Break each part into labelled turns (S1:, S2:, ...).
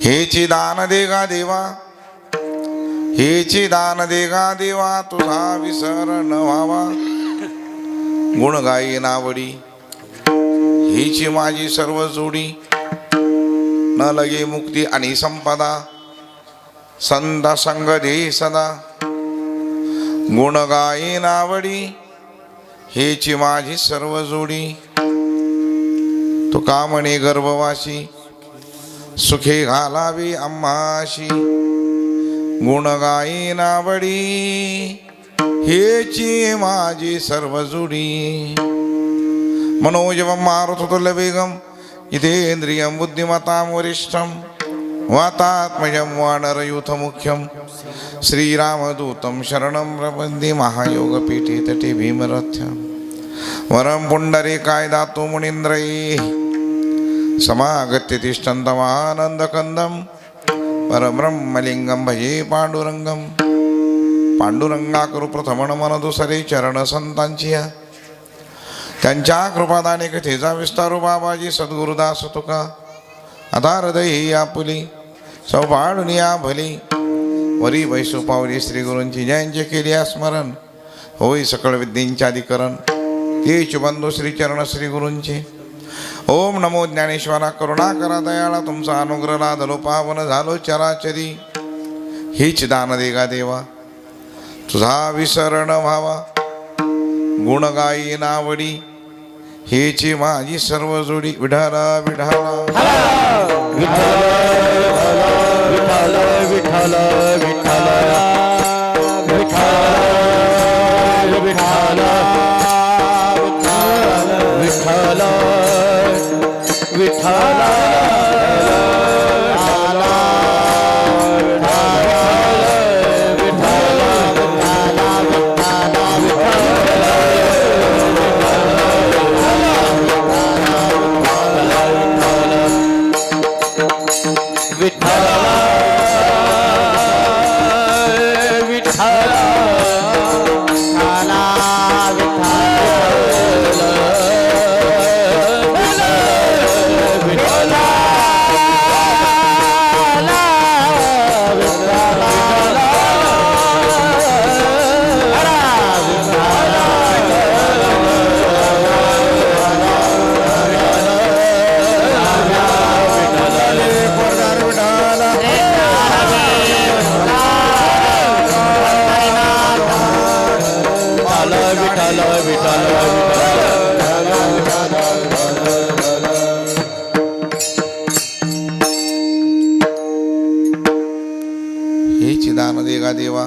S1: हेची दान देगा देवा, हेची दान देगा देवा, तुझा विसर न व्हावा. गुण गाई नावडी हीची माझी सर्व जोडी, न लगे मुक्ती आणि संपदा, संत संग दे सदा. गुण गाई नावडी हेची माझी सर्व जोडी, तुका म्हणे गर्भवासी, सुखे घालावी आम्हाशी. गुण गाई नावडी हेची माझी सर्व जोडी. मनोजवं मारुततुल्यवेगं जितेन्द्रियं बुद्धिमतां वरिष्ठं वातात्मजं वानरयूथमुख्यं श्रीरामदूतं शरणं प्रपद्ये. महायोगपीठे तटे भीमरथ्यं वरं पुण्डरीकाय दातु मुनीन्द्रैः समागत्य तिष्ठन्तमानन्दकन्दं परब्रह्मलिङ्गं भजे पांडुरंगं. पांडुरंगाकरू प्रथमन मनदु सरे चरण संतांची, त्यांच्या कृपादाने कथेचा विस्तारू बाबाजी सद्गुरुदास तुका. आता हृदयी आपुली सौपाडुनी भली, वरी वैसू पावली श्री गुरूंची जयांचे केली स्मरण. होई सकळ विद्येंचे अधिकरण, तेच बंधू श्री चरण श्री गुरूंचे. ओम नमो ज्ञानेश्वरा करुणा करा दयाळा, तुमचा अनुग्रह लादलो पावन झालो चराचरी. हीच दान देगा देवा, तुझा विसर न व्हावा. गुण गाई नावडी हेची माझी सर्व जोडी. विठाला विठाला
S2: विठ्ठल विठ्ठल विठ्ठल विठ्ठल विठ्ठल विठ्ठल विठ्ठल विठ्ठल.
S1: हेची दान देगा देवा,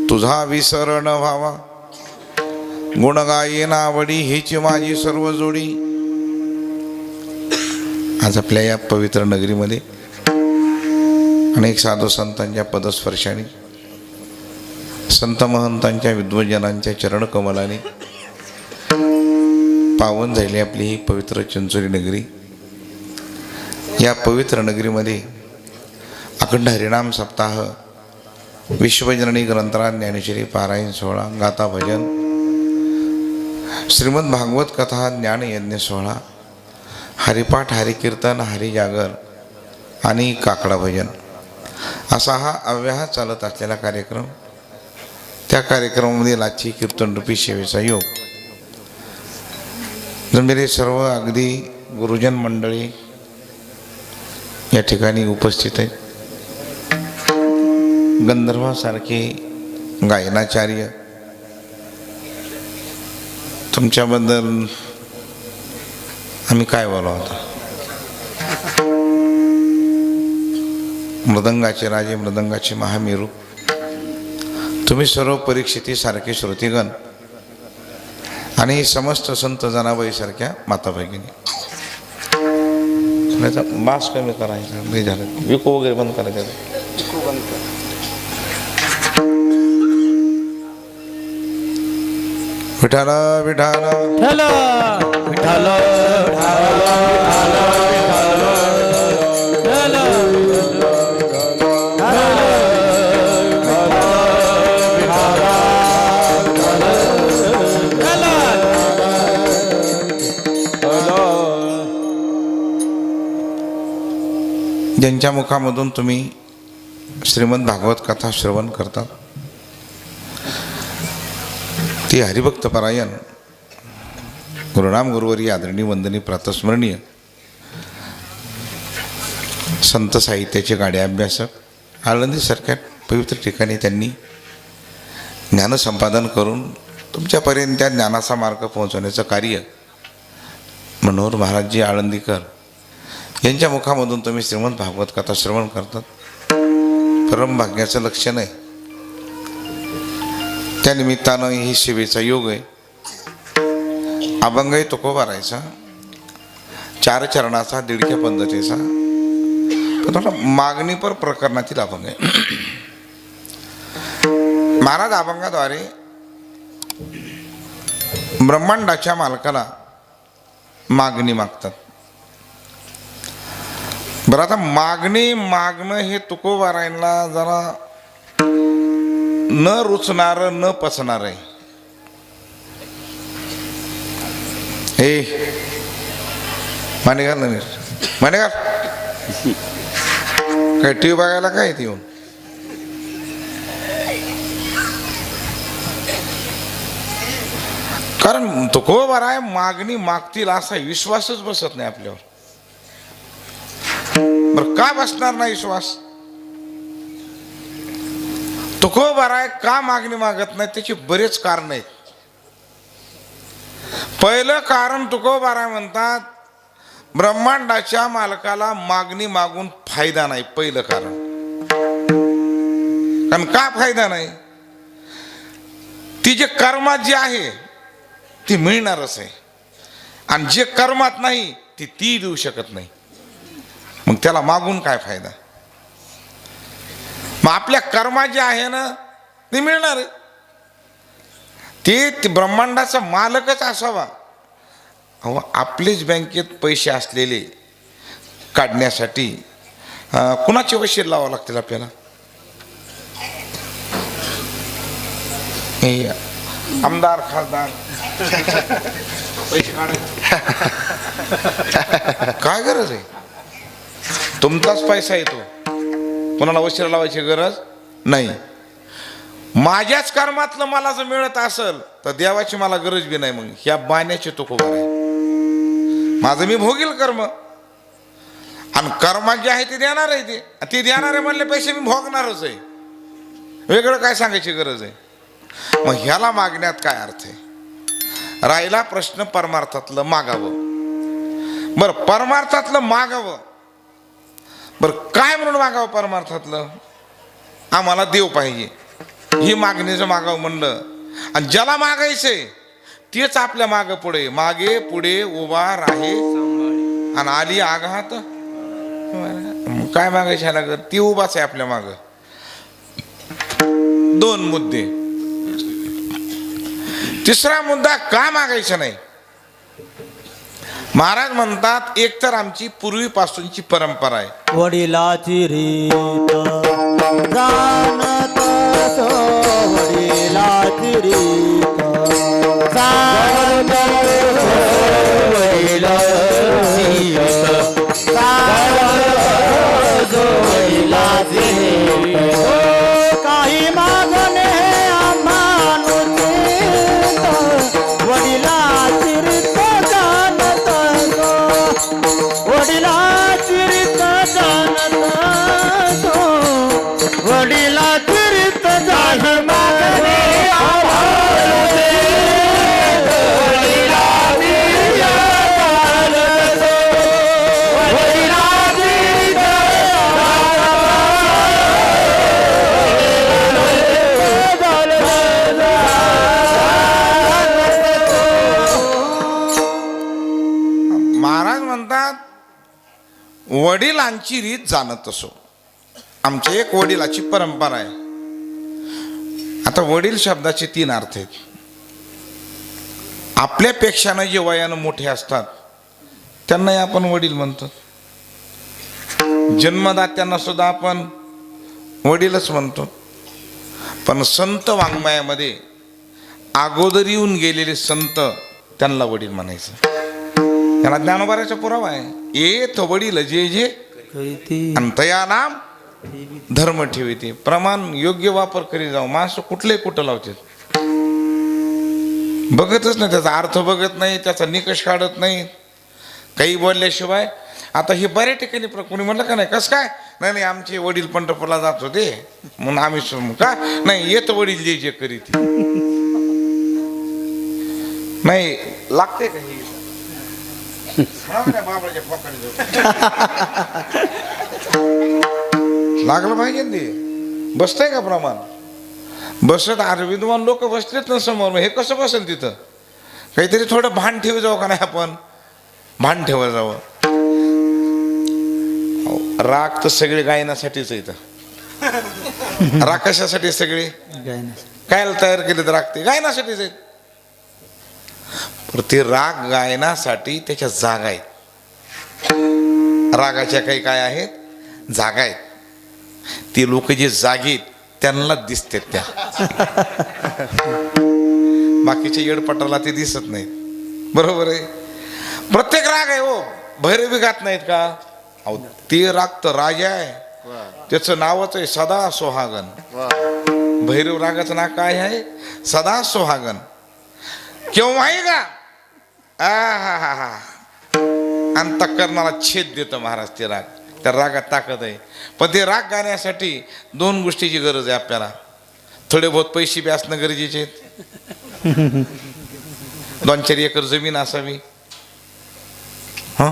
S1: तुझा विसर न व्हावा. गुण गाई नावडी हेची माझी सर्व जोडी. आज आपल्या या पवित्र नगरीमध्ये अनेक साधू संतांच्या पदस्पर्शाने, संत महंतांच्या विद्वजनांच्या चरणकमलाने पावन झाली आपली ही पवित्र चिंचोली नगरी. या पवित्र नगरीमध्ये अखंड हरिनाम सप्ताह, विश्वजननी ग्रंथराज ज्ञानेश्वरी पारायण सोहळा, गाथा भजन, श्रीमद भागवत कथा, ज्ञान यज्ञ सोहळा, हरिपाठ, हरिकीर्तन, हरिजागर आणि काकडा भजन असा हा अव्याह चालत असलेला कार्यक्रम. त्या कार्यक्रमामध्ये लाची कीर्तनरूपी सेवेचा योग. जमेरे सर्व अगदी गुरुजन मंडळी या ठिकाणी उपस्थित आहेत. गंधर्वासारखे गायनाचार्य, तुमच्याबद्दल आम्ही काय बोलावं आता. मृदंगाचे राजे, मृदंगाचे महामेरू, तुम्ही सर्व परीक्षिती सारखे श्रुतिगण आणि समस्त संत जनाबाईसारख्या माता भगिनी. बास कमी करायचं नाही झालं, विको वगैरे बंद करायचं. विठाल विठाल
S2: विठ्ठल विठ्ठल
S1: ज्यांच्या मुखामधून तुम्ही श्रीमद भागवत कथा श्रवण करतात ती हरिभक्त परायण गुरुराम गुरुवरी आदरणीय वंदनीय प्रातस्मरणीय संत साहित्याचे गाडे अभ्यासक आळंदीसारख्या पवित्र ठिकाणी त्यांनी ज्ञानसंपादन करून तुमच्यापर्यंत त्या ज्ञानाचा मार्ग पोहोचवण्याचं कार्य मनोहर महाराजजी आळंदीकर यांच्या मुखामधून तुम्ही श्रीमद भागवत कथा श्रवण करतात. परमभाग्याचं लक्षण आहे. त्या निमित्तानं ही सेवेचा योग आहे. अभंगही तुकोबारायचा 4 चरणाचा 1.5 पद्धतीचा थोडा मागणीपर प्रकरणातील अभंग आहे. महाराज अभंगाद्वारे ब्रह्मांडाच्या मालकाला मागणी मागतात. बरं, आता मागणं हे तुकोबारायणला जरा न रुचणारं न पचणार आहे. मानेगार नाही मानेगार काय टीव्ही बघायला काय येते येऊन कारण तुकोबाराय मागणी मागतील असा विश्वासच बसत नाही आपल्यावर. बरं, का बसणार नाही विश्वास? तुकोबाराय का मागणी मागत नाही त्याची बरेच कारण आहेत. पहिलं कारण तुकोबाराय म्हणतात ब्रह्मांडाच्या मालकाला मागणी मागून फायदा नाही. पहिलं कारण का फायदा नाही? ती जे कर्मात जी आहे ती मिळणारच आहे आणि जे कर्मात नाही ती देऊ शकत नाही. मग त्याला मागून काय फायदा? मग आपल्या कर्मात जे आहे ना ते मिळणार आहे. ते ब्रह्मांडाचा मालकच असावा. अहो, आपलेच बँकेत पैसे असलेले काढण्यासाठी कुणाचे वशीर लावावं लागतील आपल्याला? आमदार खासदार पैसे काढायचे काय गरज आहे? तुमचाच पैसा येतो, कोणाला वशीर लावायची गरज नाही. माझ्याच कर्मातलं मला जर मिळत असेल तर देवाची मला गरज बी नाही. मग ह्या बाण्याचे तुकोबार आहे. माझं मी भोगील कर्म आणि कर्मात जे आहे ते देणार आहे. ते देणार आहे म्हणले पैसे मी भोगणारच आहे. वेगळं काय सांगायची गरज आहे? मग ह्याला मागण्यात काय अर्थ आहे? राहिला प्रश्न परमार्थातलं मागावं. बरं, परमार्थातलं मागावं. बरं, काय म्हणून मागावं परमार्थातलं? आम्हाला देव पाहिजे ही मागणीचं मागावं म्हणलं आणि ज्याला मागायचंय तेच आपल्या मागे पुढे मागे पुढे उभा राहे आणि आली आघात काय मागायची ह्याला ती उभाच आहे आपल्या माग. 2 मुद्दे. तिसरा मुद्दा का मागायचं नाही? महाराज म्हणतात एक तर आमची पूर्वीपासूनची परंपरा आहे.
S2: वडिलाची रीत जाणत असो, वडिलाची रीत जाणत असो, वडिलाची रीत जाणत असो, वडिलाची रीत. काही मागणे आम्हानुचित, वडिलाची रीत जाणत असो, वडिलाची रीत जाणत असो, वडिलाची रीत जाणत मागणे आम्हानुचित, वडिलाची रीत जाणत असो, वडिलाची रीत
S1: महाराज म्हणतात वडिलांची रीत जाणत असो. आमच्या एक वडिलाची परंपरा आहे. आता वडील शब्दाचे 3 अर्थ आहेत. आपल्यापेक्षानं जे वयानं मोठे असतात त्यांनाही आपण वडील म्हणतो. जन्मदात्यांना सुद्धा आपण वडीलच म्हणतो. पण संत वाङ्मयामध्ये अगोदर येऊन गेलेले संत त्यांना वडील म्हणायचं. त्याला ज्ञानोबाराचा पुरावा आहे. येत वडील जे जे आणि तया नाम धर्म ठेविते. प्रमाण योग्य वापर करी जाऊ. माणसं कुठले कुठं लावते, बघतच नाही, त्याचा अर्थ बघत नाही, त्याचा निकष काढत नाही, काही बोलल्याशिवाय. आता हे बऱ्या ठिकाणी कोणी म्हणलं का नाही, कसं काय, नाही नाही आमचे वडील पंढरपूरला जात होते म्हणून आम्ही का नाही येत वडील जे जे करीत नाही. लागते का हे लागलं पाहिजे ते. बसतंय का प्रमाण, बसत. अरे विद्वान लोक बसलेत ना समोर, हे कसं बसेल तिथं. काहीतरी थोडं भान ठेव जावं का नाही, आपण भान ठेवा जावं. राग तर सगळे गायनासाठीच आहे. राग कशासाठी सगळे काय तयार केले, राग ते गायनासाठीच आहेत. ते राग गायनासाठी त्याच्या जागा आहेत. रागाच्या काही काय आहेत, जागा आहेत. ते लोक जे जागेत त्यांना दिसतात त्या, बाकीच्या येडपटाला ते दिसत नाहीत. बरोबर आहे. प्रत्येक राग आहे हो, भैरवी गात नाहीत का. अहो ते राग तर राजा आहे, त्याचं नावच आहे सदा सोहागन. भैरव रागाचं नाव काय आहे, सदा सोहागन. केव्हा आहे का अंतःकरणाला छेद देतं महाराज ते राग. त्या रागात ताकद आहे. पण ते राग गाण्यासाठी दोन गोष्टीची गरज आहे आपल्याला. थोडे बहुत पैसे बी असणं गरजेचे आहेत. 2-4 एकर जमीन असावी. हा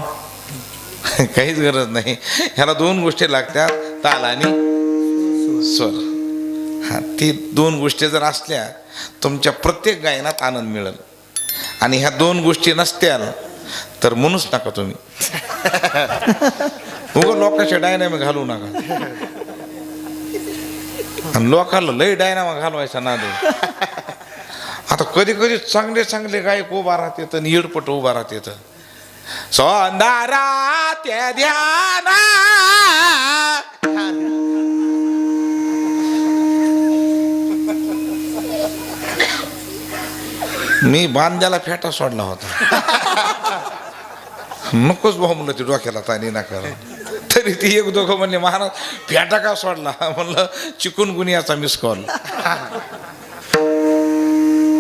S1: काहीच गरज नाही. ह्याला 2 गोष्टी लागतात, ताल आणि स्वर. हा ती 2 गोष्टी जर असल्या तुमच्या प्रत्येक गायनात आनंद मिळेल. आणि ह्या 2 गोष्टी नसत्याल तर म्हणूच नका तुम्ही. उगा लोकांच्या डायनामा घालू नका. आणि लोकांना लय डायनामा घालवायचा नाद. आता कधी कधी चांगले चांगले गायक उभा राहतात आणि येडपट उभा राहतात. सौंदर्या त्या ध्याना मी बांध्याला फेटा सोडला होता. नकोच भाऊ म्हणलं ते डोक्याला ताणी नका. तरी ती 1-2 म्हणले महाराज फेटा का सोडला. म्हणलं चिकुनगुनियाचा मिस कॉल.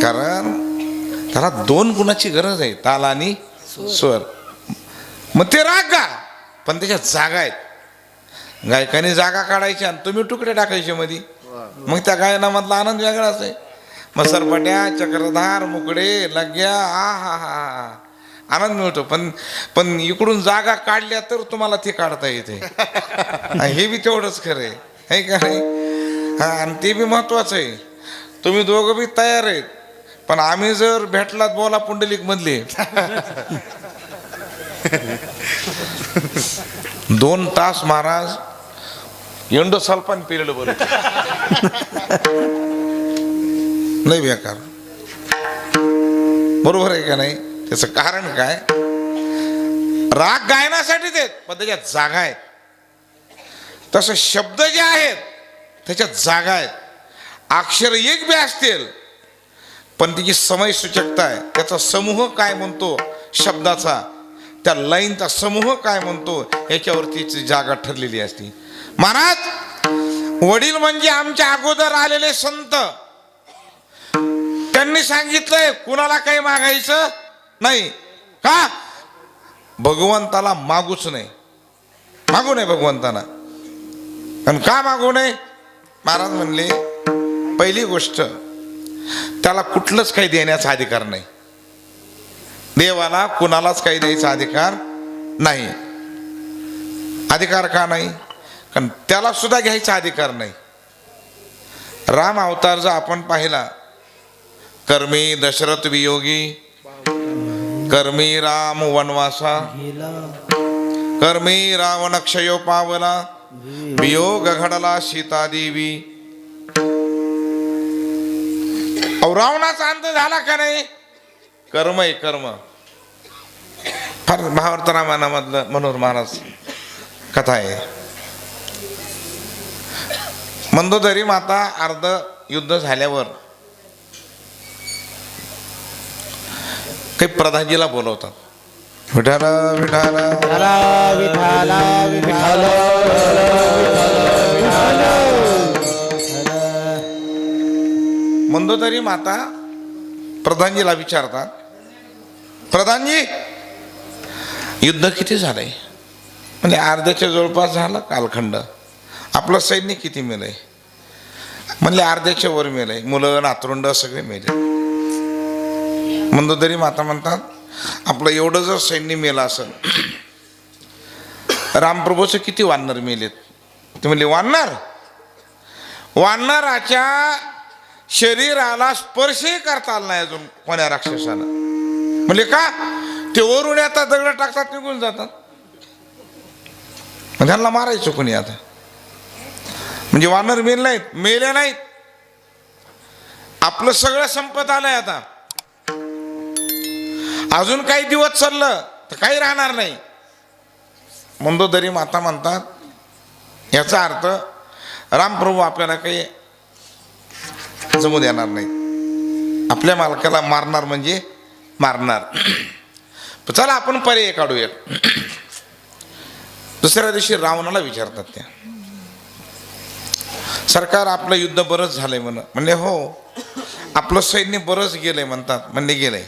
S1: कारण त्याला 2 गुणाची गरज आहे, ताल आणि स्वर. मग ते राग गा, पण त्याच्यात जागा आहेत. गायकाने जागा काढायची आणि तुम्ही तुकडे टाकायचे मध्ये. मग त्या गायनामधला आनंद वेगळाच आहे. मग सरपट्या, चक्रधार, मुकडे, लग्या, हा आनंद मिळतो. पण इकडून जागा काढल्या तर तुम्हाला ते काढता येते. हे बी तेवढंच खरं आहे का नाही. हा आणि ते बी महत्वाचं आहे. तुम्ही दोघं बी तयार आहेत. पण आम्ही जर भेटलात बोला पुंडलिक मधले 2 तास महाराज एंडो सल्फान पिरियड बोलत नाही बेकार. बरोबर आहे का नाही. त्याचं कारण काय, राग गायनासाठी देत पण त्याच्यात जागा आहेत. तसं शब्द जे आहेत त्याच्यात जागा आहेत. अक्षर एक बी असतील पण त्याची समय सूचकता आहे. त्याचा समूह काय म्हणतो शब्दाचा, त्या लाईनचा समूह काय म्हणतो याच्यावरती जागा ठरलेली असते. महाराज वडील म्हणजे आमच्या अगोदर आलेले संत. त्यांनी सांगितलंय कुणाला काही मागायचं नाही. का, भगवंताला मागूच नाही. मागू नये भगवंताला. आणि का मागू नये, महाराज म्हणले पहिली गोष्ट त्याला कुठलंच काही देण्याचा अधिकार नाही. देवाला कुणालाच काही द्यायचा अधिकार नाही. अधिकार का नाही, कारण त्याला सुद्धा घ्यायचा अधिकार नाही. राम अवतार जर आपण पाहिला, कर्मी दशरथ वियोगी, कर्मी राम वनवासा, कर्मी रावण क्षयो पावला, वियोग घडला सीता देवी. रावणाचा अंत झाला का नाही, कर्म आहे कर्म. फार भावार्थ रामायणामधलं मनोहर महाराज कथा आहे. मंदोदरी माता अर्ध युद्ध झाल्यावर काही प्रधानजीला बोलवतात. विठाला विठाला
S2: विठाला विठाला
S1: मंदोदरी माता प्रधानजीला विचारतात, प्रधानजी युद्ध किती झालंय? म्हणजे अर्ध्याच्या जवळपास झालं कालखंड. आपलं सैन्य किती मेलंय? म्हणले अर्ध्याच्या वर मेलंय, मुलं नातरुंड सगळे मेले. मंदोदरी माता म्हणतात, आपलं एवढं जर सैन्य मेलं असेल, रामप्रभूचं किती वानर मेलेत? ते म्हणले वानर, वानराच्या शरीराला स्पर्शही करता आला नाही अजून कोण्या राक्षसाला. म्हणजे का? ते वरून येतात, दगड टाकतात, निघून जातात. त्यांना मारायचं कोणी आता? म्हणजे वानर मेले नाहीत, मेले नाहीत, आपलं सगळं संपत आलंय. आता अजून काही दिवस चाललं तर काही राहणार नाही. मंदोदरी माता म्हणतात, याचा अर्थ रामप्रभू आपल्याला काही जमू देणार नाही, आपल्या मालकाला मारणार म्हणजे मारणार. चला आपण पर्याय काढूया. दुसऱ्या दिवशी रावणाला विचारतात त्या, सरकार आपलं युद्ध बरंच झालंय म्हणले हो, आपलं सैन्य बरंच गेलंय म्हणतात. म्हणले गेलंय.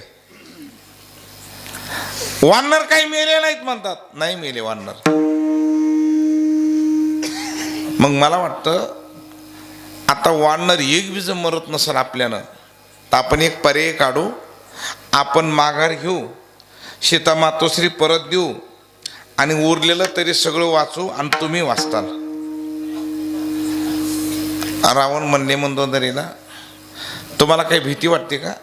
S1: वानर काही मेले नाहीत म्हणतात. नाही मेले वानर. मग मला वाटतं आता वानर एक बीज मरत नसेल आपल्यानं, तर आपण एक पर्याय काढू, आपण माघार घेऊ, सीता मातोश्री परत देऊ आणि उरलेलं तरी सगळं वाचू आणि तुम्ही वाचताल. रावण म्हणले मंदोदरीला, तुम्हाला काही भीती वाटते का?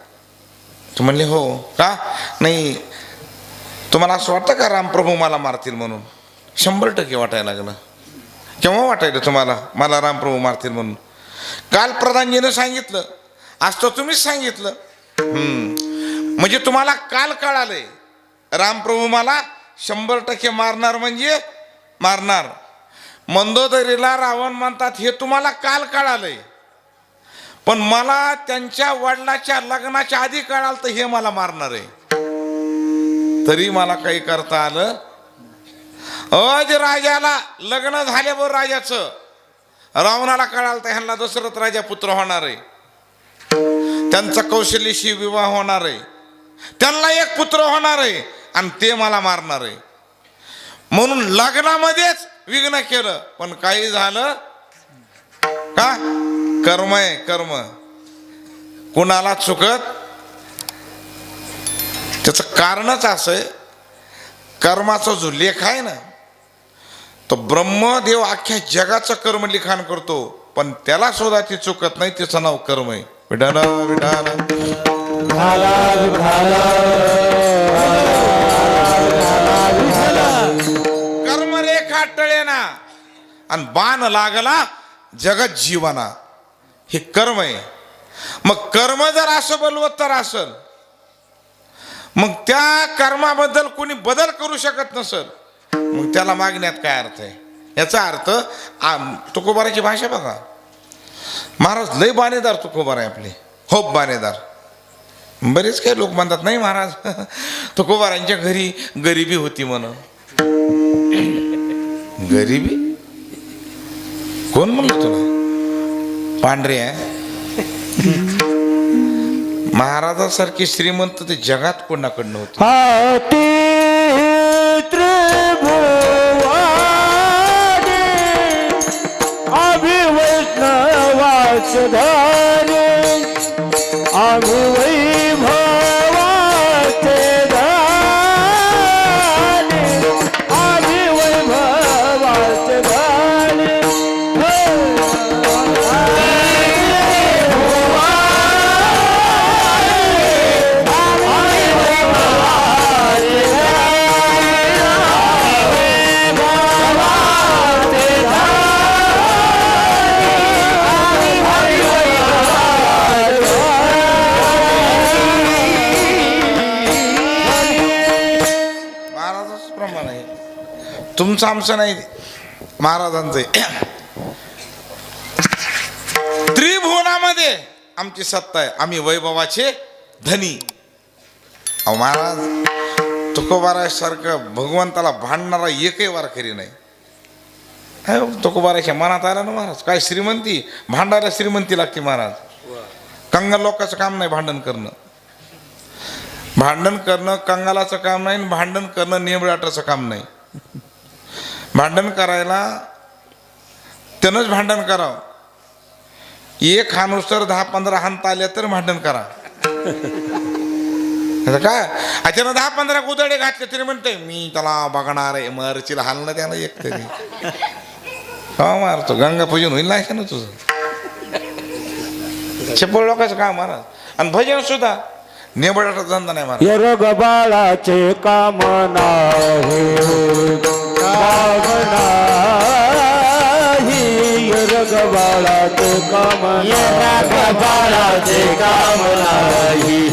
S1: तू म्हणले हो. का? नाही, तुम्हाला असं वाटतं का रामप्रभू मला मारतील म्हणून? 100% वाटायला लागलं. केव्हा वाटायलं तुम्हाला मला रामप्रभू मारतील म्हणून? काल प्रधानजीनं सांगितलं, आज तर तुम्हीच सांगितलं. म्हणजे तुम्हाला काल कळालंय रामप्रभू मला 100% मारणार म्हणजे मारणार. मंदोदरीला रावण म्हणतात, हे तुम्हाला काल कळालंय, पण मला त्यांच्या वडिलाच्या लग्नाच्या आधी कळालं तर हे मला मारणार आहे. तरी मला काही करता आलं. अज राजाला लग्न झाल्यावर राजाचं रावणाला कळालं तर ह्यांना दशरथ राजा पुत्र होणार आहे, त्यांचा कौशल्याशी विवाह होणार आहे, त्यांना एक पुत्र होणार आहे आणि ते मला मारणार आहे. म्हणून लग्नामध्येच विघ्न केलं. पण काही झालं का? कर्म आहे, कर्म. कुणाला चुकत, त्याचं कारणच असं आहे. कर्माचा जो लेख आहे ना, तो ब्रह्मदेव अख्ख्या जगाचं कर्म लिखाण करतो, पण त्याला सुद्धा ती चुकत नाही. त्याचं नाव कर्म आहे. विठाला विठाला कर्मरेखा टळेना आणि बाण लागला जगत जीवना. हे कर्म आहे. मग कर्म जर असं बलवत्तर असल, मग त्या कर्माबद्दल कोणी बदल करू शकत नसल, मग त्याला मागण्यात काय अर्थ आहे? याचा अर्थ तुकोबाराची भाषा बघा. महाराज लय बाणेदार तुकोबार आहे आपले, खूप बाणेदार. बरेच काही लोक म्हणतात नाही महाराज तुकोबारांच्या घरी गरिबी होती म्हणून. गरिबी कोण म्हणलं तुला? पांढरे आहे. महाराजासारखी श्रीमंत ते जगात कोणाकडनं होते? तुमचं आमचं नाही, महाराजांचं. त्रिभुवनामध्ये आमची सत्ता आहे, आम्ही वैभवाचे धनी. अहो महाराज तुकोबारासारखं भगवंताला भांडणारा एकही वारकरी नाही. तुकोबाराच्या मनात आला ना महाराज, काय श्रीमंती भांडायला श्रीमंती लागते महाराज. कंगाल लोकांचं काम नाही भांडण करणं. भांडण करणं कंगालाचं काम नाही, भांडण करणं नेबळाटाचं काम नाही. भांडण करायला त्यानंच भांडण करावं. एक हानुसर 10-15 हानता आल्या तर भांडण करा. काय त्यानं 10-15 उदडे घातले तरी म्हणते मी त्याला बघणार आहे, मरचीला हालणं त्यानं एक तरी का मारतो. गंगा पूजन होईल नाही ना तुझं. चपळ लोकांचं काम महाराज. आणि भजन सुद्धा नेबळाचा धंदा नाही महाराज.
S2: यरग बाळाचे काम नाही यरग बाळाचे काम यरग बाळाचे काम नाही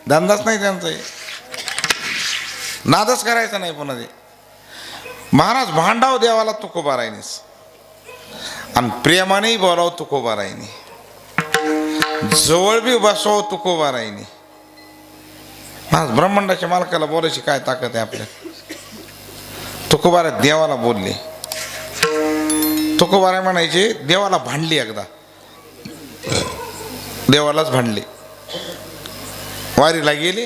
S1: धंदाच नाही त्यांचा. नादच करायचा नाही पुन्हा ते. महाराज भांडाव देवाला तुकोबारायनीस आणि प्रेमानेही बोलाव तुकोबारायनी, जवळ बी बसव तुकोबारायनी. महाराज ब्रह्मांडाच्या मालकाला बोलायची काय ताकद आहे आपल्या. तुकोबारा देवाला बोलले. तुकोबाराय म्हणायचे देवाला भांडली एकदा, देवालाच भांडले. वारीला गेले,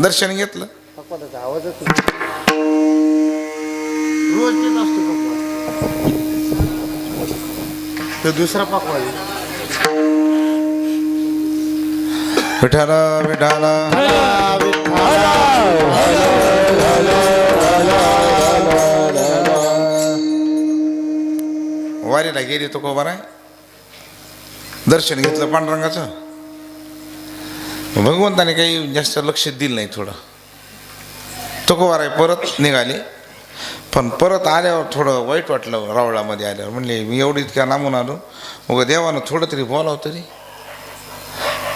S1: दर्शन घेतलं.
S2: दुसरा पकवा
S1: विठाल विठाल वारीला गेली तुकोबाराय, दर्शन घेतलं पांडुरंगाचं. भगवंताने काही जास्त लक्ष दिलं नाही. थोडं तुकोबाराय परत निघाले, पण परत आल्यावर थोडं वाईट वाटलं. रावळामध्ये आल्यावर म्हणले मी एवढं इतक्या लांबून आलो, मग देवानं थोडं तरी बोलावं तरी.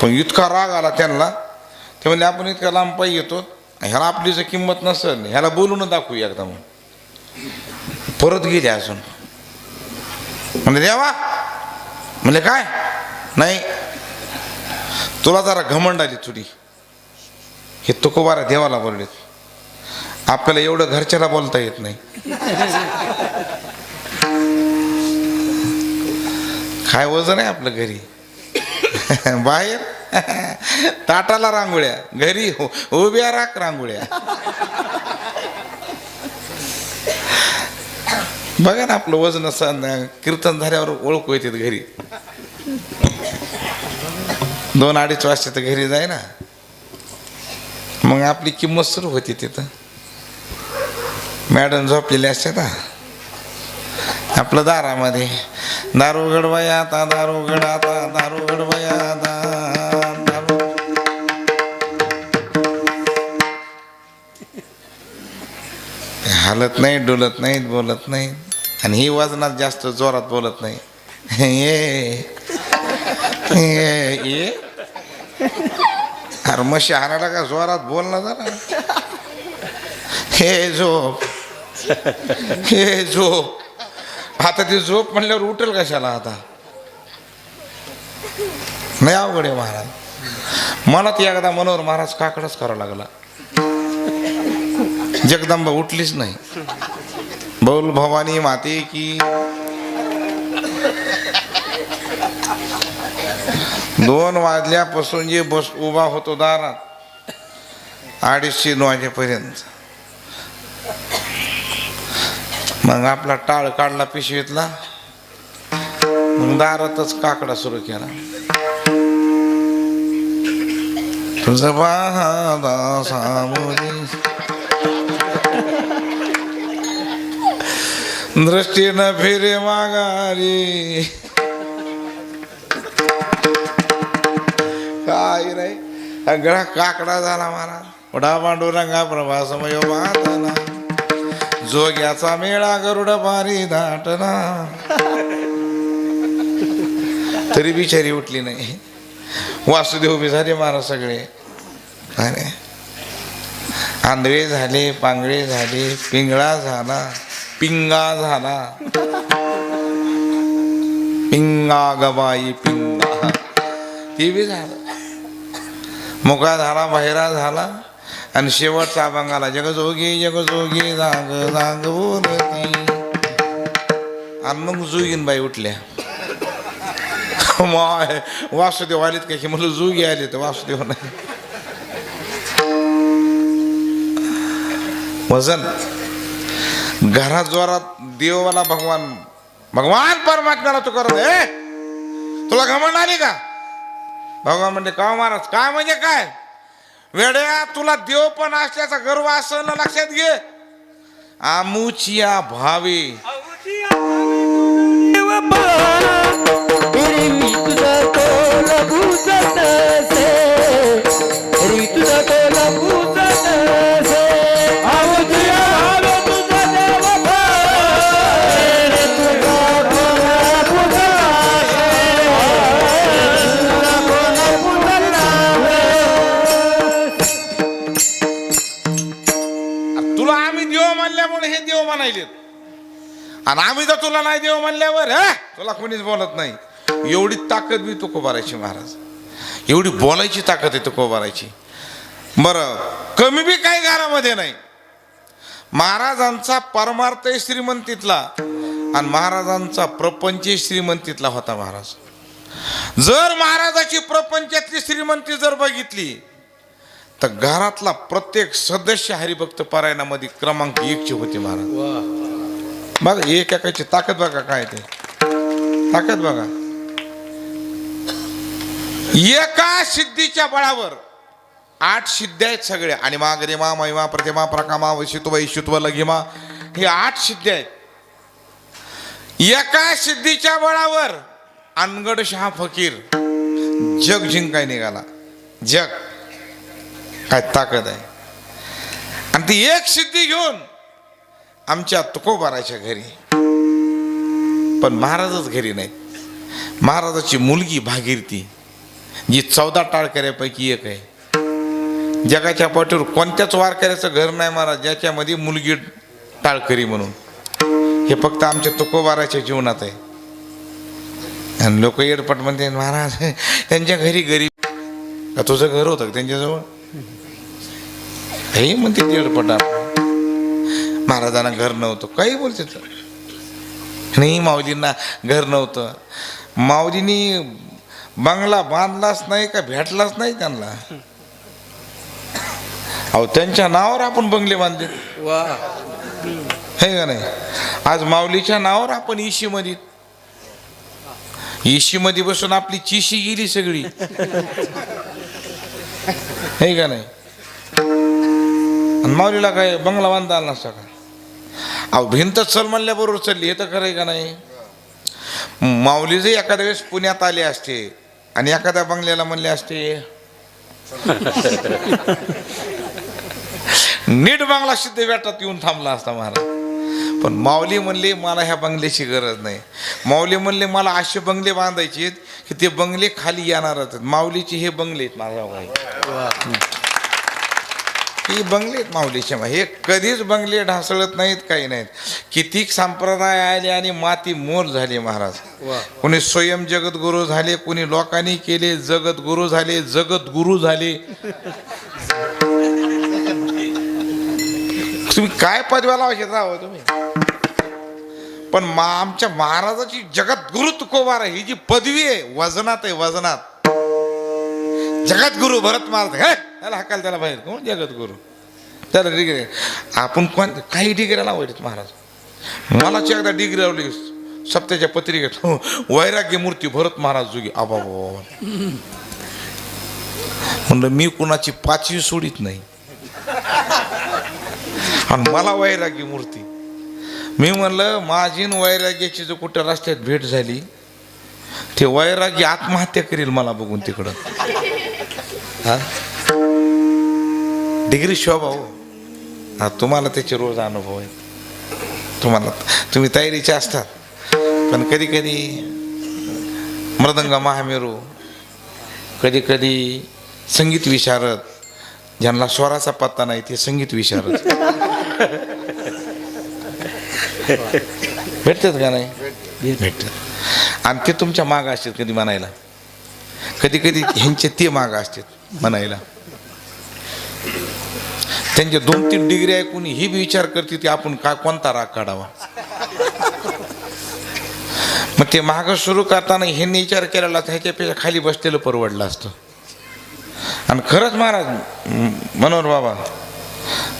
S1: पण इतका राग आला त्यांना. ते म्हणले आपण इतका लांब पायी येतो, ह्याला आपली जर किंमत नसेल ह्याला बोलून दाखवू एकदा. मग परत गेले अजून. म्हणजे देवा म्हणले काय नाही, तुला जरा घमंड आली थोडी. हे तुकोबारा देवाला बोललेत. आपल्याला एवढं घरच्याला बोलता येत नाही. काय वजन आहे आपलं घरी. बाहेर ताटाला रांगोळ्या, घरी उभ्या राख रांगोळ्या. बघा ना आपलं वजन असं. कीर्तन झाल्यावर ओळखू येते घरी. 2-2.5 वाजता तर घरी जाय ना, मग आपली किंमत सुरू होती तिथं. मॅडम झोपलेले असते ना आपलं दारामध्ये. दारू उघडवाय आता, दारू उघड आता, दारू उघडवाय आता, दारू. हालत नाही, डोलत नाहीत, बोलत नाही. आणि ही वजनात जास्त जोरात बोलत नाही. ये अरे मशी हाणाला का जोरात बोल ना जरा. हे झोप, हे झोप. आता ती झोप म्हणल्यावर उठेल कशाला आता. नाही अवघड आहे महाराज. मला ती एकदा मनोहर महाराज काकडच करावं लागला. जगदंबा उठलीच नाही. बोल भवानी माते की. 2 वाजल्यापासून जे बस उभा होतो दारात 2:30 वाजेपर्यंत. मग आपला टाळ काढला पिशवीतला, मग दारातच काकडा सुरू केला. तुझा बाधा सामोरी दृष्टीनं फिरे माघारी काय रे अगळा काकडा झाला मला उडा पांडुरंगा प्रभा समयो वादना जोग्याचा मेळा गरुड पारी दाटना तरी बिचारी उठली नाही. वासुदेव बिचारे महाराज सगळे अरे आंधळे झाले, पांगळे झाले, पिंगळा झाला, पिंगा झाला, पिंगा गबाई पिंगा ती बी झाला, मुका झाला, बाहेरा झाला आणि शेवटचा अभंगाला जगजोगी जगजोगी जाग जाग बोलती आणि मग जुगीन बाई उठल्या. वासुदेव आलीत काय की म्हणलं जुगी आले तर वासुदेव नाही. वजन घरात जोरात देवाला भगवान भगवान परमात्म्याला तू करत तुला घमंड आली का? भगवान म्हणते का महाराज काय म्हणजे काय वेड्या तुला देव पण असल्याचा गर्व असं लक्षात घे. आमुचिया भावे हे देव म्हणायलेत आणि आम्ही जर तुला नाही देव म्हणल्यावर तुला कोणीच बोलत नाही. एवढी ताकद बी तुकोबारायची महाराज, एवढी बोलायची ताकद आहे तुकोबारायची. बरं कमी बी काही घरामध्ये नाही. महाराजांचा परमार्थ श्रीमंतीतला आणि महाराजांचा प्रपंच श्रीमंतीतला होता. महाराज जर महाराजाची प्रपंचातली श्रीमंती जर बघितली तर घरातला प्रत्येक सदस्य हरिभक्त पारायणामध्ये क्रमांक 1 ची होते महाराज. बघा एकाची ताकद बघा काय ते ताकद बघा. एका सिद्धीच्या बळावर 8 सिद्ध्या आहेत सगळ्या आणि मागरिमा महिमा प्रतिमा प्रकामा वैशित्व वैशित्व लघिमा हे 8 सिद्ध्या आहेत. एका सिद्धीच्या बळावर अनगड शहा फकीर जग जिंकाय निघाला. जग काय ताकद आहे. आणि ती एक सिद्धी घेऊन आमच्या तुकोबाराच्या घरी पण महाराजच घरी नाही. महाराजाची मुलगी भागीरथी जी 14 टाळकऱ्यापैकी एक आहे. जगाच्या पाठीवर कोणत्याच वारकऱ्याचं घर नाही महाराज ज्याच्यामध्ये मुलगी टाळकरी म्हणून. हे फक्त आमच्या तुकोबाराच्या जीवनात आहे. आणि लोक येडपट म्हणते महाराज त्यांच्या घरी गरीब का तुझं घर होतं त्यांच्याजवळ हे म्हणते येडपट. महाराजांना घर नव्हतं काही बोलते नाही. माऊलींना घर नव्हतं. माऊलींनी बंगला बांधलाच नाही का भेटलाच नाही त्यांना. अहो त्यांच्या नावावर आपण बंगले बांधले हे का नाही. आज माऊलीच्या नावावर आपण इशी मध्ये बसून आपली चिशी गेली सगळी हे का नाही. माऊलीला काय बंगला बांधता आला नसता का? अहो भिंत चल म्हणल्याबरोबर चालली हे तर खरंय का नाही. माऊली जर एखाद्या वेळेस पुण्यात आले असते आणि एखाद्या बंगल्याला म्हणले असते नीट बंगला सिद्ध बेटात येऊन थांबला असता महाराज. पण माऊली म्हणले मला ह्या बंगल्याची गरज नाही. माऊली म्हणले मला असे बंगले बांधायचे की ते बंगले खाली येणारच. माऊलीचे हे बंगले आहेत माझ्या ही बंगले आहेत माऊलीचे. हे कधीच बंगले ढासळत नाहीत काही नाहीत. कितीक संप्रदाय आले आणि माती मोर झाली महाराज. कोणी स्वयं जगद्गुरु झाले, कोणी लोकांनी केले जगद्गुरु झाले, जगद्गुरु झाले. तुम्ही काय पदव्या लावायचे राहा तुम्ही. पण आमच्या महाराजाची जगद्गुरु तुकोबार ही जी पदवी आहे वजनात आहे वजनात. जगद्गुरु भरत महाराज त्याला हकाल त्याला बाहेर कोण जगद्गुरु त्याला डिग्री आपण कोण काही डिग्र्या लावायच्यात महाराज. मलाच एकदा डिग्री लावली सप्त्याच्या पत्रिकेत वैराग्य मूर्ती भरत महाराज जोगी. आबा म्हणलं मी कुणाची 5वी सोडित नाही आणि मला वैराग्य मूर्ती. मी म्हणलं माझी न वैराग्याची जो कुठं रस्त्यात भेट झाली ते वैराग्य आत्महत्या करील मला बघून तिकडं. हा डिग्री शोभा हो. हा तुम्हाला त्याचे रोज अनुभव आहे. तुम्ही तयारीचे असतात पण कधी कधी मृदंग महामेरू, कधी कधी संगीत विशारद, ज्यांना स्वराचा पत्ता नाही ते संगीत विशारद भेटतात का नाही? भेटतात. आणि ते तुमच्या मागं असतात कधी म्हणायला, कधी कधी ह्यांचे ते मागं असतात म्हणायला. त्यांच्या 2-3 डिग्री ऐकून ही बी विचार करते की आपण काय कोणता राग काढावा. मग ते मागं सुरू करताना ह्यांनी विचार केलेला ह्याच्यापेक्षा खाली बसलेलं परवडलं असतं. आणि खरंच महाराज मनोहर बाबा,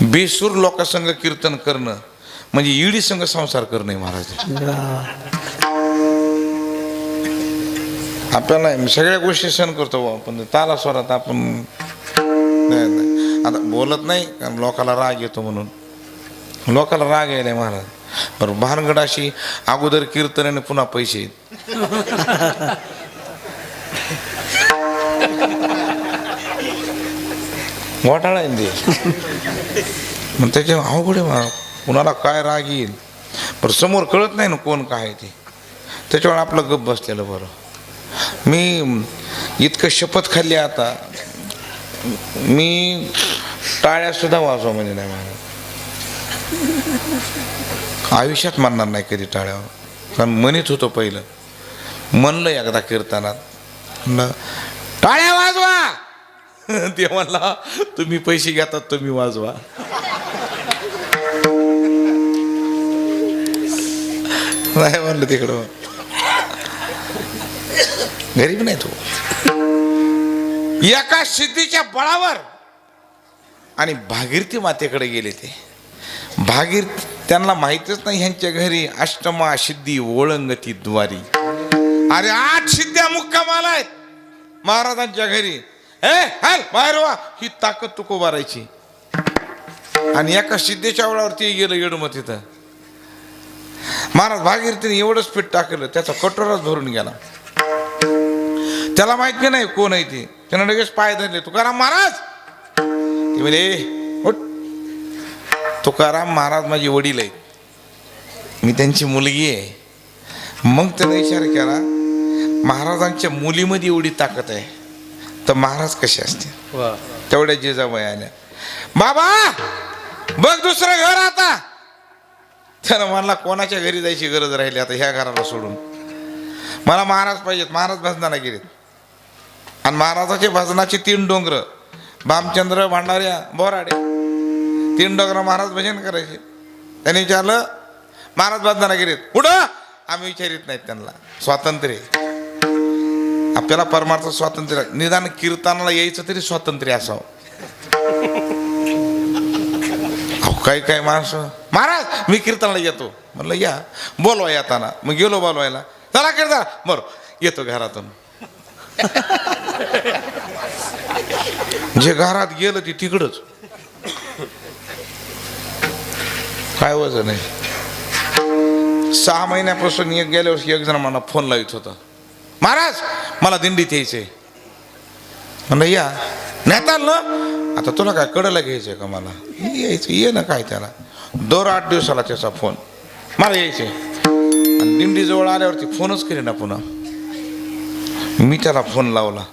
S1: बेसूर लोकांसंग कीर्तन करणं म्हणजे इडी संघ संसार करणं महाराज. आपल्याला सगळ्या गोष्टी सहन करतो पण ताला स्वरात आपण नाही. आता बोलत नाही कारण लोकाला राग येतो म्हणून. लोकाला राग यायलाय महाराज. बरं भानगड अशी अगोदर कीर्तन आणि पुन्हा पैसे घोटाळा आहे ते. मग त्याच्या अवघड आहे. कुणाला काय राग येईल पण समोर कळत नाही ना कोण काय ते. त्याच्यावर आपलं गप बसलेलं बरं. मी इतकं शपथ खाल्ली आता मी टाळ्या सुद्धा वाजवा म्हणजे नाही मला आयुष्यात म्हणणार नाही कधी टाळ्यावर. कारण म्हणत होतो पहिलं, म्हणलं एकदा कीर्तनात टाळ्या वाजवा. ते म्हणला तुम्ही पैसे घेतात तुम्ही वाजवा. नाही म्हणलं तिकडं गरीब नाही तो. एका सिद्धीच्या बळावर आणि भागीरथी मातेकडे गेले ते. भागीरथी त्यांना माहितच नाही ह्यांच्या घरी अष्टमा सिद्धी ओळंगती द्वारी. अरे 8 सिद्ध्या मुक्कामाला आहेत महाराजांच्या घरी. हाल बाहेर वा, ही ताकद तुको भरायची. आणि एका सिद्धीच्या वळावरती गेलं येडमत तिथं. महाराज भागीरथीने एवढंच पीठ टाकलं त्याचा कटोराच भरून गेला. त्याला माहिती नाही कोण आहे ते. त्यानं लगेच पाय धरले. तुकाराम महाराज. ते म्हणे उठ. तुकाराम महाराज माझी वडील आहेत, मी त्यांची मुलगी आहे. मग त्याने विचार केला महाराजांच्या मुलीमध्ये एवढी ताकद आहे तर महाराज कसे असते. तेवढ्या जिजाबाई आल्या. बाबा बघ दुसरं घर आता. त्यानं म्हणला कोणाच्या घरी जायची गरज राहिली आता ह्या घराला सोडून. मला महाराज पाहिजेत. महाराज भजनाला गेलेत. आणि महाराजाचे भजनाचे 3 डोंगर भामचंद्र भांडाऱ्या बोराडे 3 डोंगर महाराज भजन करायचे. त्यांनी विचारलं महाराज भजनाला गेलेत कुठं. आम्ही विचारित नाहीत त्यांना. स्वातंत्र्य आपल्याला परमार्थ स्वातंत्र्य. निदान कीर्तनाला यायचं तरी स्वातंत्र्य असावं. काही माणसं महाराज मी कीर्तनाला येतो. म्हणलं या बोलवा येताना. मग गेलो बोलवायला. चला कीर्तन बरं येतो घरातून. जे घरात गेलं ते तिकडच काय वजन आहे. 6 महिन्यापासून गेल्या वर्षी एक जण मला फोन लावित होता. महाराज मला दिंडीत यायचंय. म्हणलं या नेताल ना. आता तुला काय कडला घ्यायचंय का. मला यायचं ये ना काय त्याला. 2-8 दिवसाला त्याचा फोन मला यायचे. आणि दिंडी जवळ आल्यावरती फोनच केले ना पुन्हा. मी त्याला फोन लावला.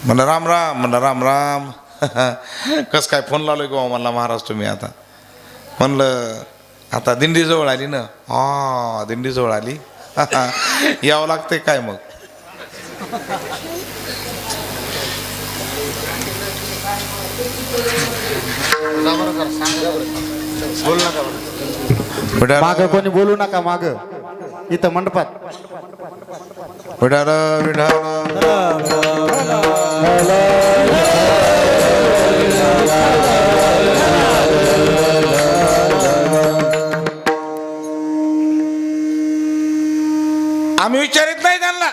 S1: म्हणलं राम राम. म्हणलं राम राम. कस काय फोन लावलोय गोवा. म्हणला महाराज तुम्ही आता. म्हणलं आता दिंडी जवळ आली ना. हा दिंडी जवळ आली. यावं लागतंय काय मग.
S2: माग कोणी बोलू नका. माग इथं मंडपात
S1: विठाल विठाल आम्ही विचारित नाही त्यांना.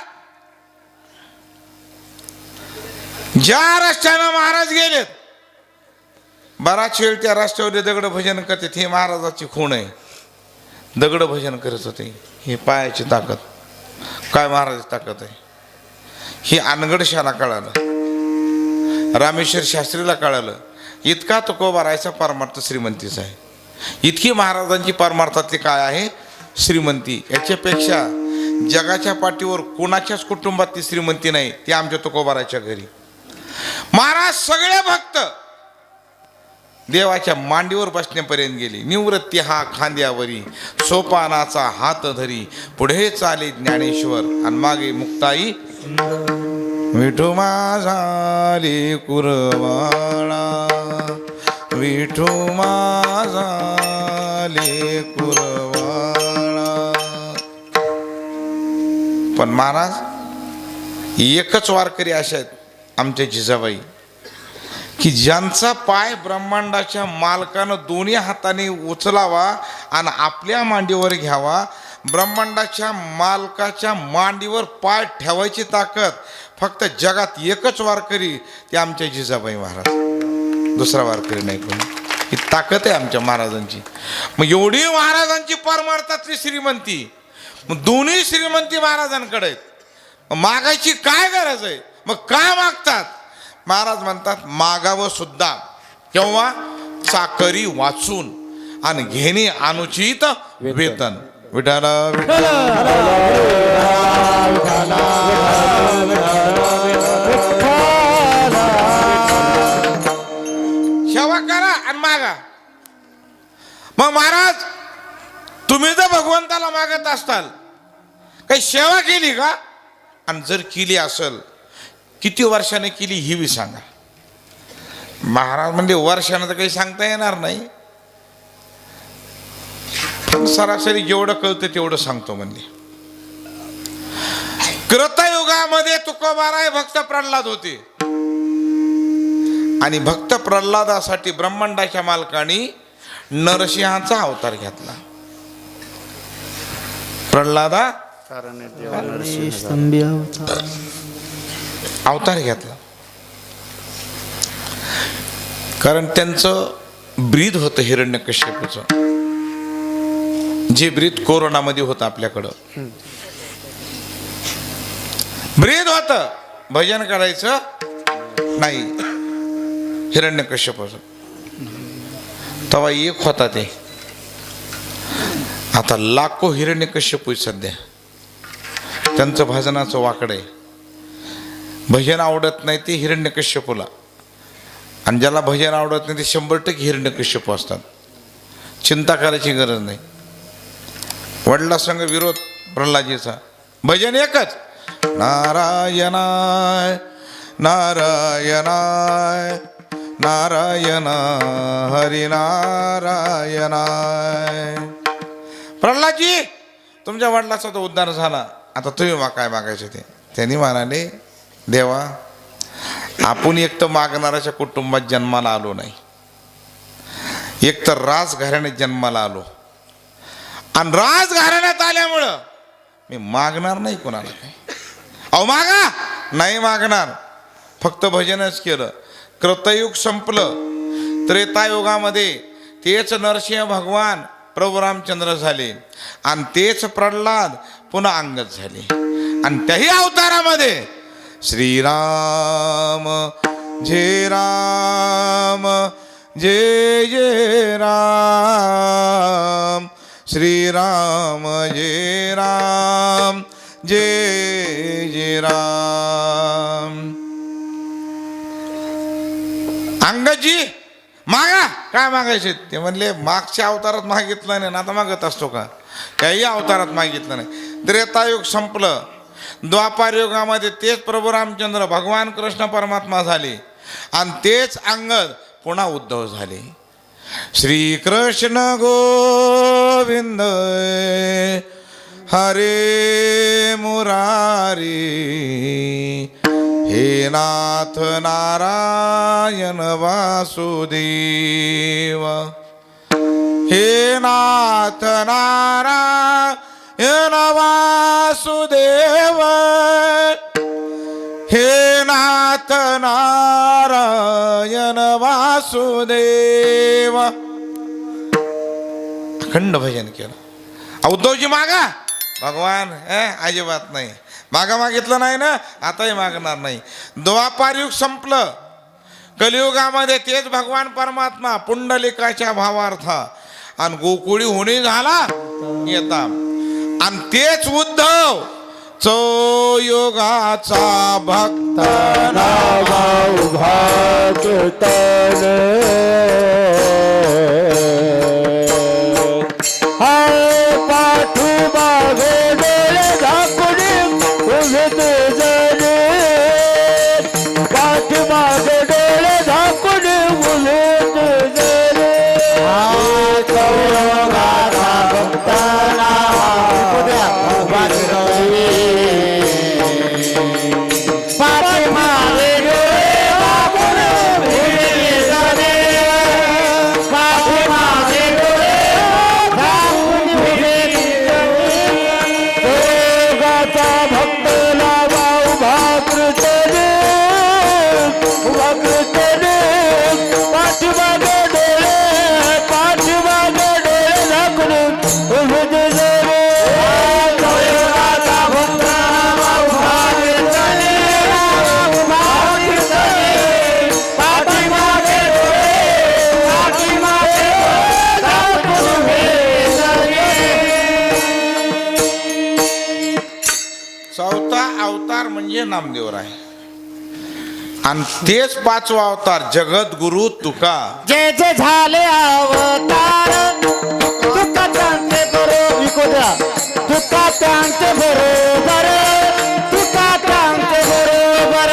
S1: ज्या रस्त्यानं महाराज गेलेत बराच वेळ त्या रस्त्यावर दगड भजन करतात. हे महाराजाची खूण आहे. दगड भजन करत होते. ही पायाची ताकद, काय महाराजाची ताकद आहे. ही अनगडशाला कळालं, रामेश्वर शास्त्रीला कळालं. इतका तुकोबा राहायचा परमार्थ श्रीमंतीचा आहे. इतकी महाराजांची परमार्थातली काय आहे श्रीमंती. याच्यापेक्षा जगाच्या पाठीवर कोणाच्याच कुटुंबात ती श्रीमंती नाही, ती आमच्या तुकोबाराच्या घरी. महाराज सगळे भक्त देवाच्या मांडीवर बसण्यापर्यंत गेले. निवृत्ती हा खांद्यावरी, सोपानाचा हात धरी, पुढे चाले ज्ञानेश्वर आणि मागे मुक्ताई. विठू माझा लेकुरवाळा, विठू माझा लेकुरवाळा. पण महाराज एकच वारकरी अशा आहेत आमच्या जिजाबाई की ज्यांचा पाय ब्रह्मांडाच्या मालकानं दोन्ही हाताने उचलावा आणि आपल्या मांडीवर घ्यावा. ब्रह्मांडाच्या मालकाच्या मांडीवर पाय ठेवायची ताकद फक्त जगात एकच वारकरी, ते आमच्या जिजाबाई महाराज. दुसरा वारकरी नाही कोणी. ही ताकद आहे आमच्या महाराजांची. मग एवढी महाराजांची परमार्थातली श्रीमंती, मग दोन्ही श्रीमंती महाराजांकडे आहेत. मग मागायची काय गरज आहे. मग काय मागतात. महाराज म्हणतात मागावं सुद्धा केव्हा, चाकरी वाचून आणि घेणे अनुचित वेतन. विठाला सेवा करा आणि मागा. मग महाराज तुम्ही जर भगवंताला मागत असताल, काही सेवा केली का. आणि जर केली असेल किती वर्षाने केली ही बी सांगा. महाराज म्हणजे वर्षानं तर काही सांगता येणार नाही, पण सरासरी जेवढं कळतं तेवढं सांगतो. म्हणजे कृतयुगामध्ये तुकोबाराय भक्त प्रल्हाद होते आणि भक्त प्रल्हादासाठी ब्रह्मांडाच्या मालकाने नरसिंहाचा अवतार घेतला. प्रल्हादा अवतार घेतला कारण त्यांचं ब्रीद होतं हिरण्यकश्यपूचं, जे ब्रीद कोरोनामध्ये होतं आपल्याकडं. ब्रीद होतं, भजन करायचं नाही हिरण्यकश्यपूचं. तेव्हा एक होता ते, आता लाखो हिरण्यकश्यपू सध्या. त्यांचं भजनाचं वाकडं आहे. भजन आवडत नाही ते हिरण्यकश्यपूला, आणि ज्याला भजन आवडत नाही ते 100% हिरण्यकश्यपू असतात. चिंता करायची गरज नाही. वडिलांसंग विरोध प्रल्हादजीचा. भजन एकच, नारायणाय नारायणाय नारायण हरी नारायणाय. प्रल्हादजी तुमच्या वडिलाचा तो उद्धार झाला, आता तुम्ही काय मागायचे ते. त्यांनी म्हणाले देवा आपण एक तर मागणाऱ्याच्या कुटुंबात जन्माला आलो नाही, एक तर राजघराण्यात जन्माला आलो, आणि राजघराण्यात आल्यामुळं मी मागणार नाही कोणाला काही. अहो मागा नाही मागणार, फक्त भजनच केलं. कृतयुग संपलं, त्रेतायुगामध्ये तेच नरसिंह भगवान प्रभू रामचंद्र झाले आणि तेच प्रल्हाद पुन्हा अंगद झाले. आणि त्याही अवतारामध्ये श्रीराम जय राम जय जय राम, श्रीराम जय राम जय जय राम. अंगदजी मागा, काय मागायचे. ते म्हणले मागच्या अवतारात मागितलं नाही, आता मागत असतो का. काही अवतारात मागितलं नाही. त्रेतायुग संपलं, द्वापार युगामध्ये तेच प्रभू रामचंद्र भगवान कृष्ण परमात्मा झाले आणि तेच अंगद पुन्हा उद्धव झाले. श्री कृष्ण गोविंद हरे मुरारी, हे नाथ नारायण वासुदेव, हे नाथ नारायण वासुदेव, हे नाथ नारायण वासुदेव. अखंड भजन केलं. उद्धवजी मागा, भगवान अजिबात नाही मागा, मागितलं नाही ना आताही मागणार नाही. द्वापार युग संपलं, कलियुगामध्ये तेच भगवान परमात्मा पुंडलिकाच्या भावार्थ आणि गोकुळी होणी झाला येता, आणि तेच उद्धव चो योगाचा भक्त नामदेव आहे, आणि तेच पाचवा अवतार जगत गुरु तुका.
S3: जे जे झाले अवतार तुका त्यांचे बरोबर, तुका त्यांचे बरोबर, तुका त्यांचे बरोबर.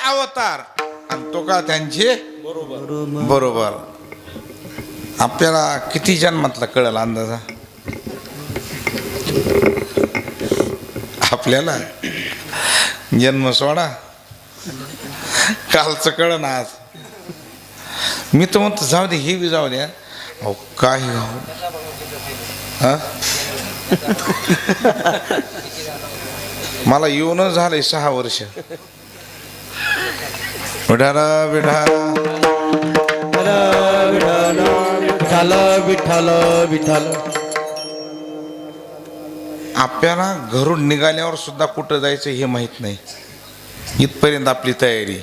S1: अवतार आणि तो का त्यांचे बरोबर. आपल्याला किती जन्मातला कळल अंदाजा? आपल्याला जन्म सोडा, कालचं कळ ना आज. मी तर म्हणतो जाऊ दे, ही बी जाऊ द्या. अहो काही मला येऊनच झालंय 6 वर्ष. विठाला
S2: विठ्ठल विठ्ठल.
S1: आपल्याला घरून निघाल्यावर सुद्धा कुठं जायचं हे माहित नाही, इथपर्यंत आपली तयारी.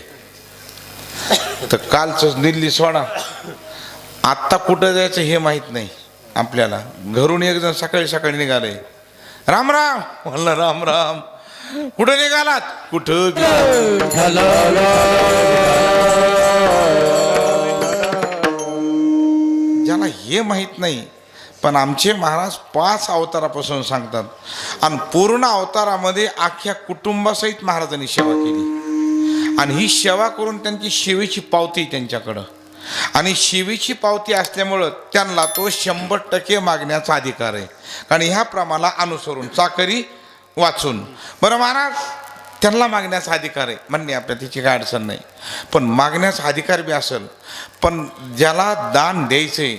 S1: तर कालच दिल्ली सोडा, आत्ता कुठं जायचं हे माहित नाही आपल्याला. घरून एक जण सकाळी सकाळी निघाले, राम राम म्हणलं, राम राम. कुठं निघालात? कुठं? ज्याला हे माहित नाही, पण आमचे महाराज 5 अवतारापासून सांगतात, आणि पूर्ण अवतारामध्ये अख्ख्या कुटुंबासहित महाराजांनी सेवा केली, आणि ही सेवा करून त्यांची सेवेची पावती त्यांच्याकडं, आणि सेवेची पावती असल्यामुळं त्यांना तो 100% मागण्याचा अधिकार आहे. कारण ह्या प्रमाणाला अनुसरून चाकरी वाचून. बरं महाराज, त्यांना मागण्याचा अधिकार आहे म्हणणे आपल्या, तिची काय अडचण नाही, पण मागण्याचा अधिकार बी असेल, पण ज्याला दान द्यायचे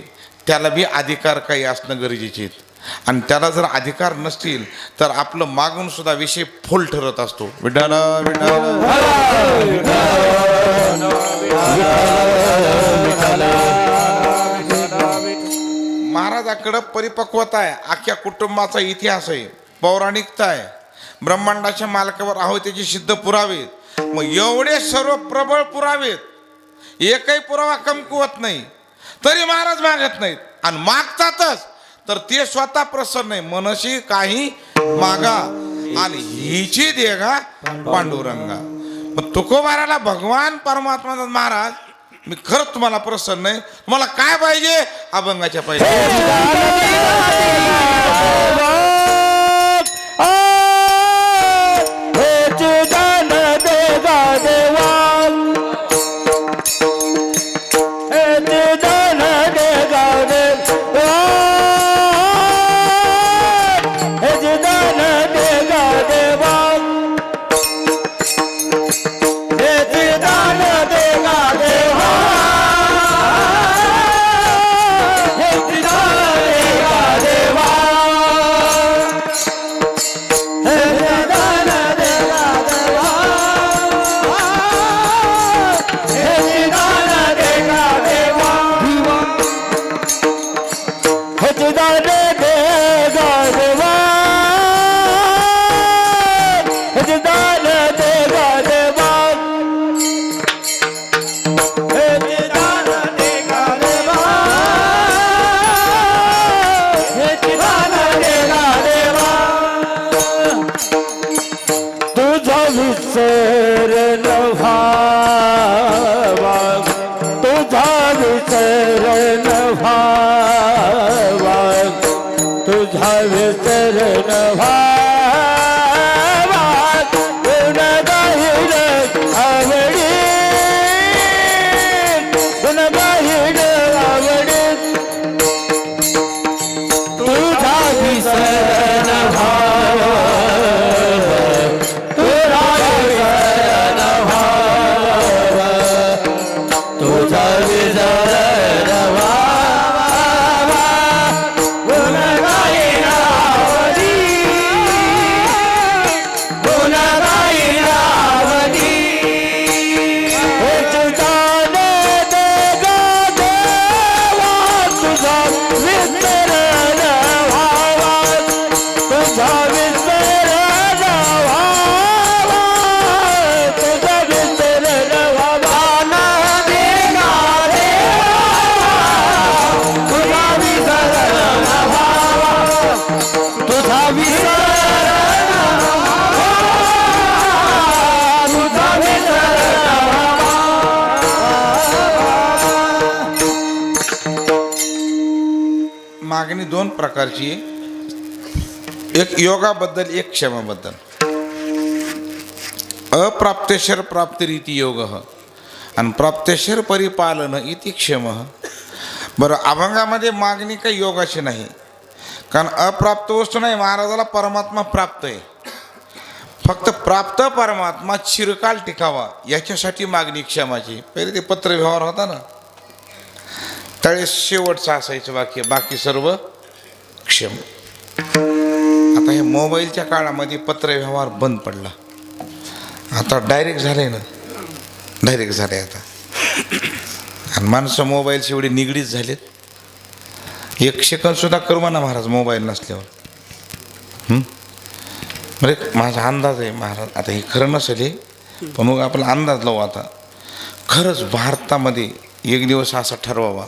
S1: त्याला बी अधिकार काही असणं गरजेचे आहेत. आणि त्याला जर अधिकार नसतील तर आपलं मागून सुद्धा विषय फोल ठरत असतो. विठाल महाराजाकडं परिपक्वता आहे, अख्ख्या कुटुंबाचा इतिहास आहे, पौराणिकता आहे, ब्रह्मांडाच्या मालकावर आहोत त्याचे सिद्ध पुरावेत. मग एवढे सर्व प्रबळ पुरावेत, एकही पुरावा कमकुवत नाही, तरी महाराज मागत नाहीत. आणि मागतातच तर ते स्वतः प्रसन्न नाही, मनशी काही मागा आणि हिची देगा पांडुरंगा. मग तुकोबाराला भगवान परमात्मा महाराज मी खरंच तुम्हाला प्रसन्न आहे. तुम्हाला काय पाहिजे? अभंगाच्या पाहिजे. मागणी दोन प्रकारची आहे. एक योगाबद्दल, एक क्षमाबद्दल. अप्राप्तेश्वर प्राप्तिरीती योग आणि प्राप्तेश्वर परिपालन इति क्षम. बरं, अभंगामध्ये मागणी काही योगाची नाही, कारण अप्राप्त वस्तू नाही. महाराजाला परमात्मा प्राप्त आहे. फक्त प्राप्त परमात्मा चिरकाल टिकावा याच्यासाठी मागणी क्षमाची. पहिले ते पत्रव्यवहार होता ना, तळे शेवटचं असायचं वाक्य, बाकी सर्व क्षम. आता हे मोबाईलच्या काळामध्ये पत्रव्यवहार बंद पडला. आता डायरेक्ट झालंय ना, डायरेक्ट झालंय आता. आणि माणसं मोबाईलशी एवढी निगडीत झालेत, एक सेकंद सुद्धा करू ना महाराज मोबाईल नसल्यावर. म्हणजे माझा अंदाज आहे महाराज, आता हे खरं नसेल हे, पण मग आपला अंदाज लावू. आता खरंच भारतामध्ये एक दिवस असा ठरवावा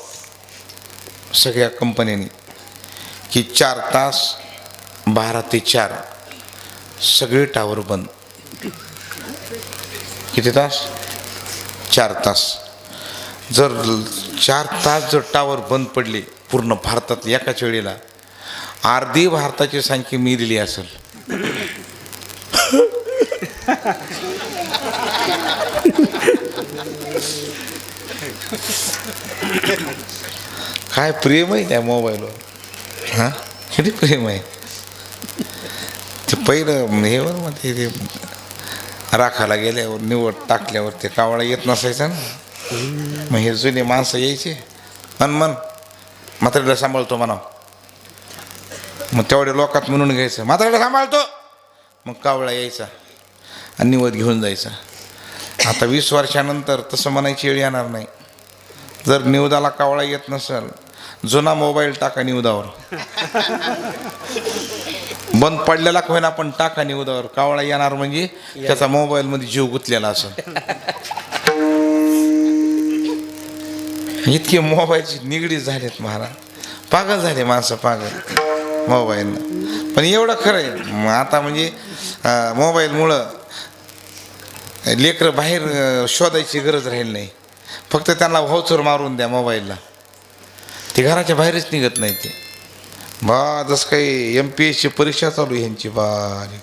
S1: सगळ्या कंपन्यांनी की 4 तास 12 ते 4 सगळे टावर बंद. किती तास? 4 तास. जर 4 तास जर टावर बंद पडले पूर्ण भारतात एकाच वेळेला, अर्धी भारताची संख्या मिळालेली असेल. काय प्रेम आहे त्या मोबाईलवर, हां किती प्रेम आहे. ते पहिलं हेवर मध्ये ते राखायला गेल्यावर निवड टाकल्यावर ते कावळा येत नसायचा ना. मग हे जुने माणसं यायचे, मन म्हातारीला सांभाळतो म्हणा. मग तेवढ्या लोकात म्हणून घ्यायचं म्हातारीला सांभाळतो. मग कावळा यायचा आणि निवड घेऊन जायचा. आता 20 वर्षानंतर तसं म्हणायची वेळ येणार नाही. जर निवदाला कावळा येत नसेल, जुना मोबाईल टाका निवदावर, बंद पडलेला होईना पण टाका निवदावर. कावळा येणार म्हणजे त्याचा मोबाईलमध्ये जीव गुंतलेला असेल. इतके मोबाईलची निगडीत झालेत महाराज, पागल झाले माणसं, पागल मोबाईलनं. पण एवढं खरं आहे आता म्हणजे मोबाईलमुळं लेकरं बाहेर शोधायची गरज राहील नाही. फक्त त्यांना व्हाउचर मारून द्या मोबाईलला, ते घराच्या बाहेरच निघत नाही. ते बा जसं काही MPSC परीक्षा चालू आहे ह्यांची बारीक,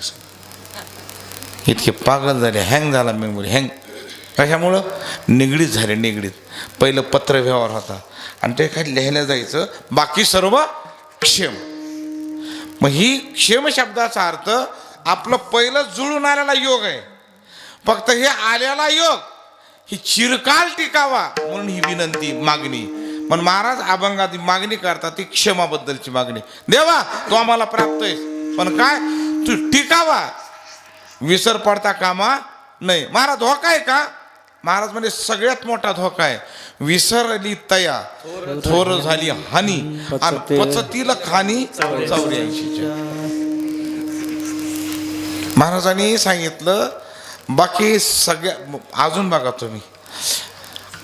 S1: इतके पागल झाले. हँग झाला मेमोरी, हँग कशामुळं? निगडीत झाले, निगडीत. पहिलं पत्र व्यवहार होता आणि ते काय लिहायला जायचं, बाकी सर्व क्षेम. मग ही क्षेम शब्दाचा अर्थ आपलं पहिलं जुळून आलेला योग आहे. फक्त हे आलेला योग ही चिरकाल टिकावा म्हणून ही विनंती, मागणी. पण महाराज अभंगात मागणी करतात ती क्षमाबद्दलची मागणी. देवा तो आम्हाला प्राप्त आहे, पण काय तू टिकावा, विसर पडता कामा नाही. महाराज धोका आहे का? महाराज म्हणजे सगळ्यात मोठा धोका आहे. विसरली तया थोर झाली हानी आणि पचतील खानी 84. महाराजांनी सांगितलं. बाकी सगळ्या अजून बघा तुम्ही,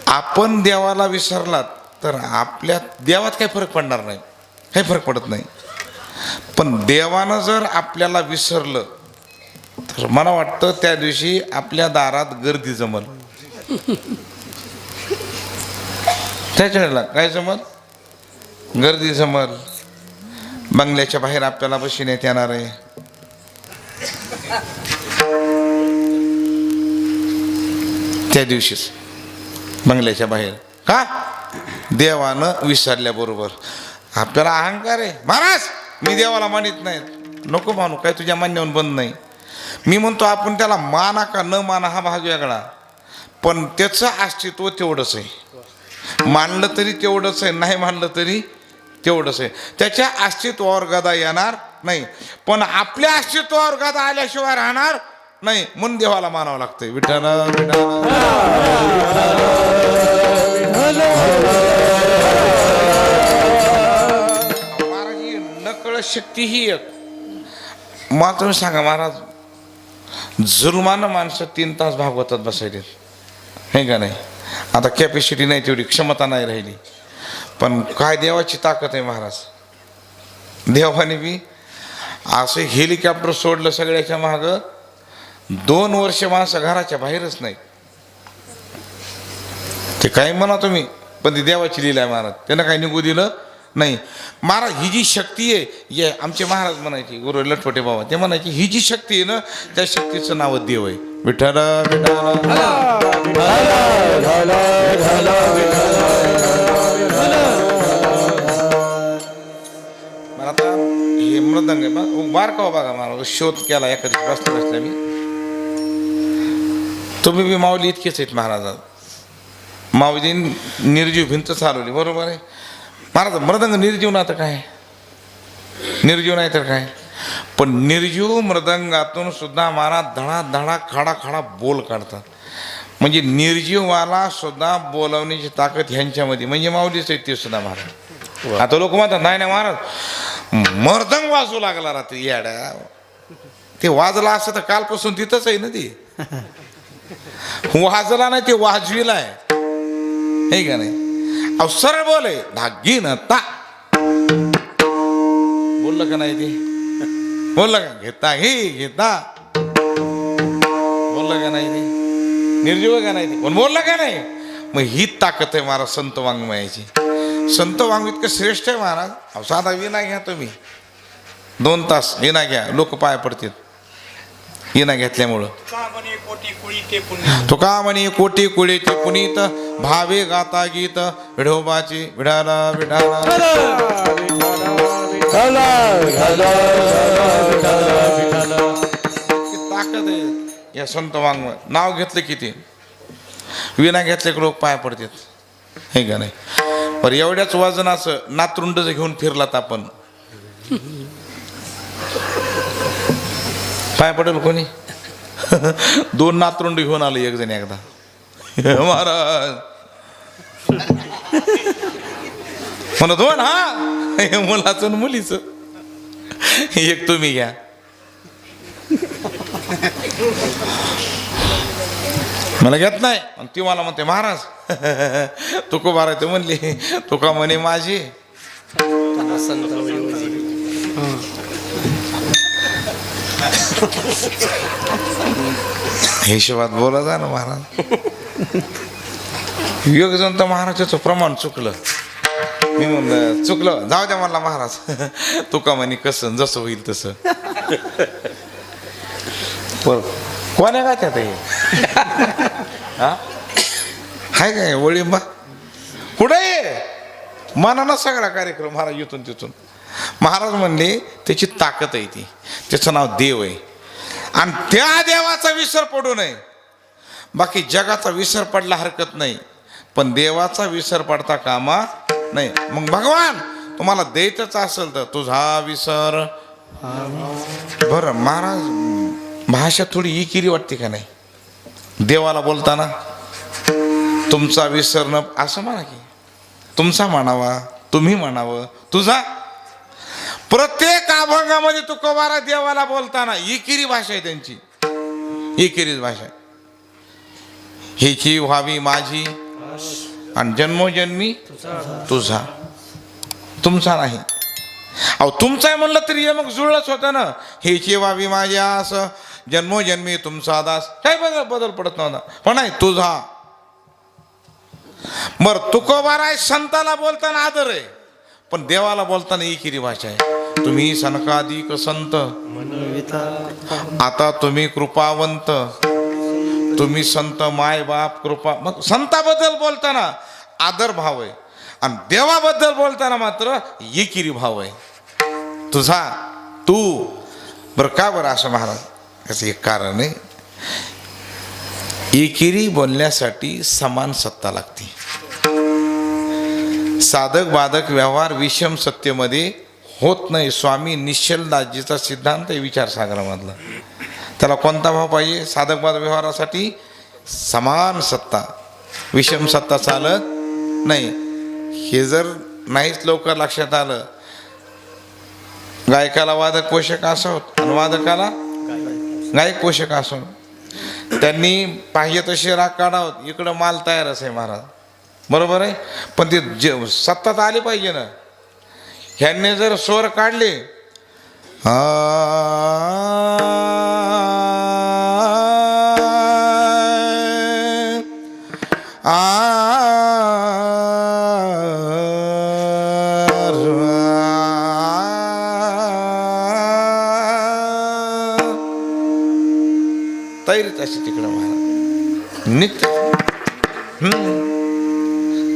S1: आपण देवाला विसरलात तर आपल्या देवात काही फरक पडणार नाही, काही फरक पडत नाही. पण देवानं जर आपल्याला विसरलं तर मला वाटतं त्या दिवशी आपल्या दारात गर्दी जमल. त्याच्या वेळेला काय जमल? गर्दी जमल. बंगल्याच्या बाहेर आपल्याला बसविण्यात येणार आहे. त्या दिवशीच बंगल्याच्या बाहेर. का? देवानं विसरल्याबरोबर. आपल्याला अहंकार आहे, महाराज मी देवाला मानित नाही. नको मानू, काय तुझ्या मान्यावर बंद नाही. मी म्हणतो आपण त्याला माना का न माना हा भाग वेगळा, पण त्याचं अस्तित्व तेवढंच आहे. मानलं तरी तेवढंच आहे, नाही मानलं तरी तेवढंच आहे. त्याच्या अस्तित्वावर गदा येणार नाही. पण आपल्या अस्तित्वावर गदा आल्याशिवाय राहणार नाही. म्हणून देवाला मानावं लागतंय. विठ्ठल महाराज ही नकळत शक्ती ही एक. मग तुम्ही सांगा महाराज, जुलमानं माणसं 3 तास भागवतात बसायले, हे का नाही? आता कॅपॅसिटी नाही तेवढी, क्षमता नाही राहिली. पण काय देवाची ताकद आहे महाराज. देवाने बी असं हेलिकॉप्टर सोडलं सगळ्याच्या मागं. 2 वर्ष माणसं घराच्या बाहेरच नाही. ते काही म्हणा तुम्ही, पण ती देवाची लीला आहे महाराज. त्यानं काही निघू दिलं नाही. महाराज ही जी शक्ती आहे, आमचे महाराज म्हणायचे, गुरु लटपटे बाबा ते म्हणायचे, ही जी शक्ती आहे ना, त्या शक्तीचं नाव देव आहे. विठ्ठल मला आता हे मृदंग आहे बारकावा बघा. मला शोध केला एखादी बसल्या बसल्या मी. तुम्ही बी माऊली इतकेच आहेत महाराज. माऊली निर्जीव भिंत चालवली, बरोबर आहे महाराज. मृदंग निर्जीव ना तर काय, निर्जीव नाही तर काय. पण निर्जीव मृदंगातून सुद्धा महाराज धडा धडा खाडा खाडा बोल काढतात. म्हणजे निर्जीवाला सुद्धा बोलवण्याची ताकद ह्यांच्यामध्ये, म्हणजे माऊलीच आहे ते सुद्धा महाराज. आता लोक म्हणतात नाही ना महाराज मृदंग वाजू लागला रात्री याड्या. ते वाजला असं तर कालपासून तिथंच आहे ना. ते वाजला नाही, ते वाजविला आहे, हे का नाही? अहो सरळ बोले धागी न ता बोललं का नाही? ते बोललं का? घेता घे घेता बोललं का नाही? ते निर्जीव का नाही? ते पण बोललं का नाही? मग ही ताकद आहे महाराज संत वाङ्मयाची. संत वाङ्मय इतकं श्रेष्ठ आहे महाराज. अहो साधा विना घ्या तुम्ही, 2 तास विना घ्या, लोक पाय पडतील विना घेतल्यामुळं. तुका म्हणे कोटी कुळी ते पुनीत भावे गाता गीत विढोबाची विढाला विढाला. ताकद आहे या संत वाङ्मय. नाव घेतलं किती, विना घेतले की लोक पाय पडतात, हे का नाही? पर एवढ्याच वजनाचं नातरुंड घेऊन फिरलात आपण, पाय पडेल कोणी? 2 नातरुंड घेऊन आलो एक जण एकदा. महाराज म्हणत 2 हा मुलाचं मुलीचं, एक तुम्ही घ्या. मला घेत नाही. ती मला म्हणते महाराज तुको बारायचं म्हणली. तुका म्हणे माझी हिशोबात बोला जा ना महाराज. एक जण तर महाराजाचं प्रमाण चुकलं. मी म्हणलं चुकलं जाऊ द्या मला महाराज. तुका म्हणे कसं जसं होईल तसं. कोण्या का त्यात हा हाय काय वळिंबा कुठे मनानं सगळा कार्यक्रम महाराज इथून तिथून. महाराज म्हणले त्याची ताकद आहे ती, त्याचं नाव देव आहे आणि त्या देवाचा विसर पडू नये. बाकी जगाचा विसर पडला हरकत नाही, पण देवाचा विसर पडता कामा नाही. मग भगवान तुम्हाला द्यायचंच असेल तर तुझा विसर. बरं महाराज भाषा थोडी इकिरी वाटते का नाही देवाला बोलताना? तुमचा विसर न असं म्हणा की तुमचा म्हणावा, तुम्ही म्हणावं, तुझा. प्रत्येक अभंगामध्ये तुकोबारा देवाला बोलताना इकिरी भाषा आहे त्यांची, इकिरीच भाषा. हिची व्हावी माझी आणि जन्मोजन्मी तुझा, तुमचा नाही. अहो तुमचा आहे म्हणलं तरी मग जुळलंच होतं ना. हिची व्हावी माझ्या असं जन्मोजन्मी तुमचा दास, काही बदल पडत नव्हता. पण नाही तुझा. बर तुकोबाराय संताला बोलताना आदर आहे, पण देवाला बोलताना इकिरी भाषा आहे. तुम्ही सनकादिक संत, आता तुम्ही कृपावंत, तुम्ही संत माय बाप कृपा. मग संताबद्दल बोलताना आदर भाव आहे आणि देवाबद्दल बोलताना मात्र इकिरी भाव आहे. तुझा, तू. बरं का बरं असं महाराज? याचं एक कारण आहे. एकेरी बोलण्यासाठी समान सत्ता लागते. साधक बाधक व्यवहार विषम सत्तेमध्ये होत नाही. स्वामी निश्चलदासजीचा सिद्धांत आहे विचारसागरामधला. त्याला कोणता भाव पाहिजे? साधक बाधक व्यवहारासाठी समान सत्ता, विषम सत्ता चालत नाही. हे जर नाहीच लवकर लक्षात आलं, गायकाला वादक पोषक असोत आणि वादकाला गायक पोषक असो, त्यांनी पाहिजे तसे राग काढावत, इकडं माल तयारच आहे महाराज. बरोबर आहे, पण ते सत्ता तर आली पाहिजे ना. ह्यांनी जर स्वर काढले तैरीच अशी तिकडं महाराज नित्य.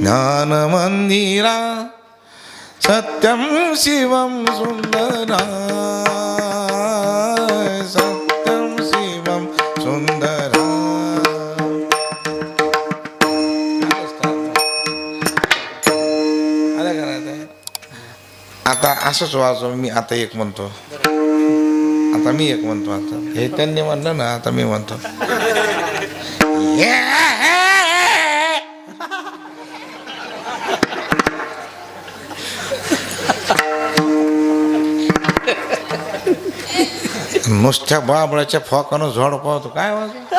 S1: ज्ञान मंदिरा सत्यम शिवम सुंदरा, सत्यम शिवम सुंदरा. आता असंच वाजव मी. आता एक म्हणतो, आता मी एक म्हणतो. आता हे त्यांनी म्हणलं ना, आता मी म्हणतो. नुसत्या बाबळाच्या फोकानं झोड पावतो. काय वाजव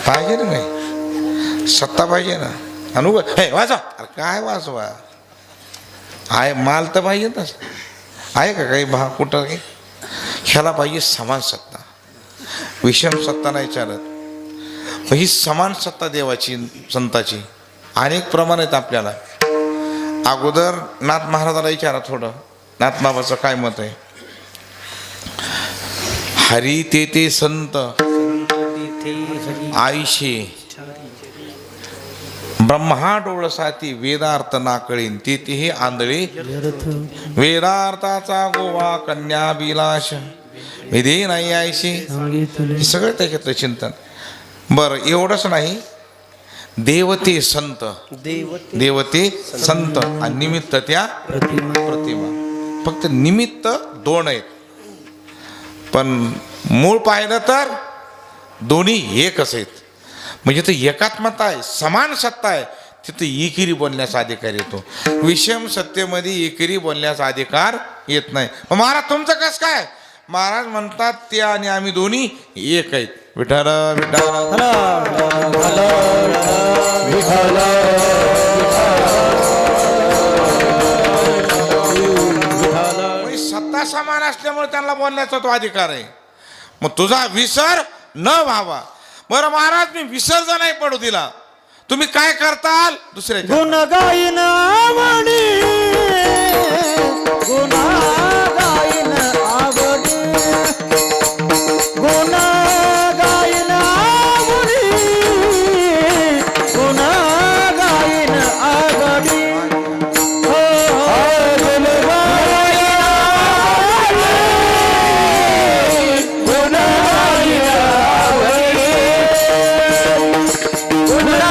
S1: पाहिजे ना, नाही सत्ता पाहिजे ना. आणि हे वाजवा, अरे काय वाजवा, आहे माल तर पाहिजे ना. आहे का काही भाग कुठं काही? ह्याला पाहिजे समान सत्ता, विषम सत्ता नाही चालत. ही समान सत्ता देवाची संताची अनेक प्रमाण आहेत आपल्याला. अगोदर नाथ महाराजाला विचारा थोडं, नाथ बाबाचं काय मत आहे. हरी ते संत आईशे ब्रह्मा डोळसाती वेदार्थ नाकळीन तेही आंधळी वेदार्थाचा गोवा कन्या बिलाश विधी नाही आयशी. सगळं त्याच्यातलं चिंतन. बरं एवढंच नाही, देवते संत, देवते संत आणि निमित्त त्या प्रतिमा. फक्त निमित्त दोन आहेत, पण मूळ पाहिलं तर दोन्ही एकच आहेत. म्हणजे ते एकात्मता आहे, समान सत्ता आहे. तिथे एकेरी बोलण्याचा अधिकार येतो. विषम सत्तेमध्ये एकेरी बोलण्याचा अधिकार येत नाही. महाराज तुमचं कसं काय? महाराज म्हणतात ते आणि आम्ही दोन्ही एक आहेत. विठाल विठाल सत्ता समान असल्यामुळे त्यांना बोलण्याचा तो अधिकार आहे. मग तुझा विसर न व्हावा. बरं महाराज मी विसर्जन नाही पडू दिला, तुम्ही काय करताल दुसऱ्याच्या
S3: गुण गाईन आवडी गुण गाईन आवडी गुण गाईन आवडी गुण गाईन आवडी हो गुण गाईन आवडी गुण गाईन आवडी गुण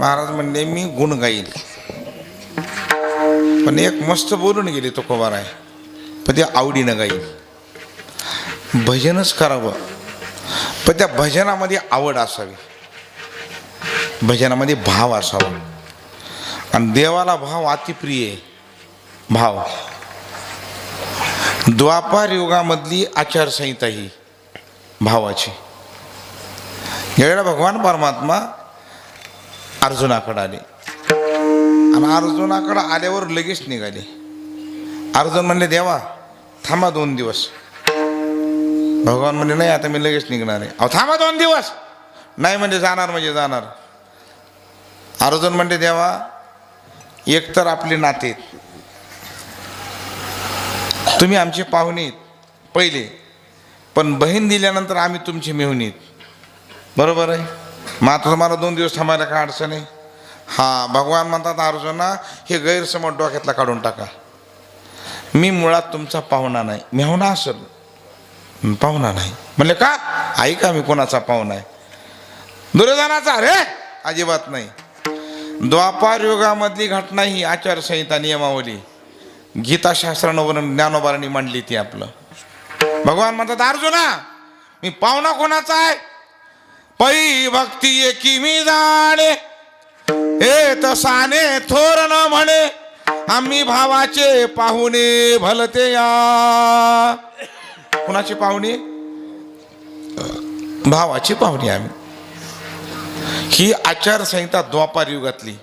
S1: महाराज म्हणले मी गुण गाईल पण एक मस्त बोलून गेले तो कुमार आहे पण ते आवडीनं गाईल भजनच करावं पण त्या भजनामध्ये आवड असावी भजनामध्ये भाव असावा आणि देवाला भाव अतिप्रिय आहे भाव द्वापार युगामधली आचारसंहिता ही भावाची यावेळेला भगवान परमात्मा अर्जुनाकडे आले आणि अर्जुनाकडे आल्यावर लगेच निघाले अर्जुन म्हणले देवा थांबा 2 दिवस भगवान म्हणले नाही आता मी लगेच निघणार आहे अहो थांबा 2 दिवस नाही म्हणजे जाणार अर्जुन म्हणले देवा एकतर आपले नाते तुम्ही आमचे पाहुणे पहिले पण बहीण दिल्यानंतर आम्ही तुमची मेहुणीत बरोबर आहे मग आता तुम्हाला 2 दिवस थांबायला काय अडचण आहे हा भगवान म्हणतात अर्जुना हे गैरसमज डोक्यातला काढून टाका मी मुळात तुमचा पाहुणा नाही मेहुणा असेल पाहुणा नाही म्हणले का ऐका मी कोणाचा पाहुणा आहे दुर्योधनाचा अरे अजिबात नाही द्वापार युगामधली घटना ही आचारसंहिता नियमावली गीताशास्त्रानं ज्ञानोबारांनी मांडली ती आपलं भगवान म्हणतात अर्जुना मी पाहुणा कोणाचा आहे पै भक्ती एकी मी जाणे हे तसाने थोर न म्हणे आम्ही भावाचे पाहुणे भलते या कुणाचे पाहुणे भावाचे पाहुणे आम्ही ही आचारसंहिता द्वापार युगातली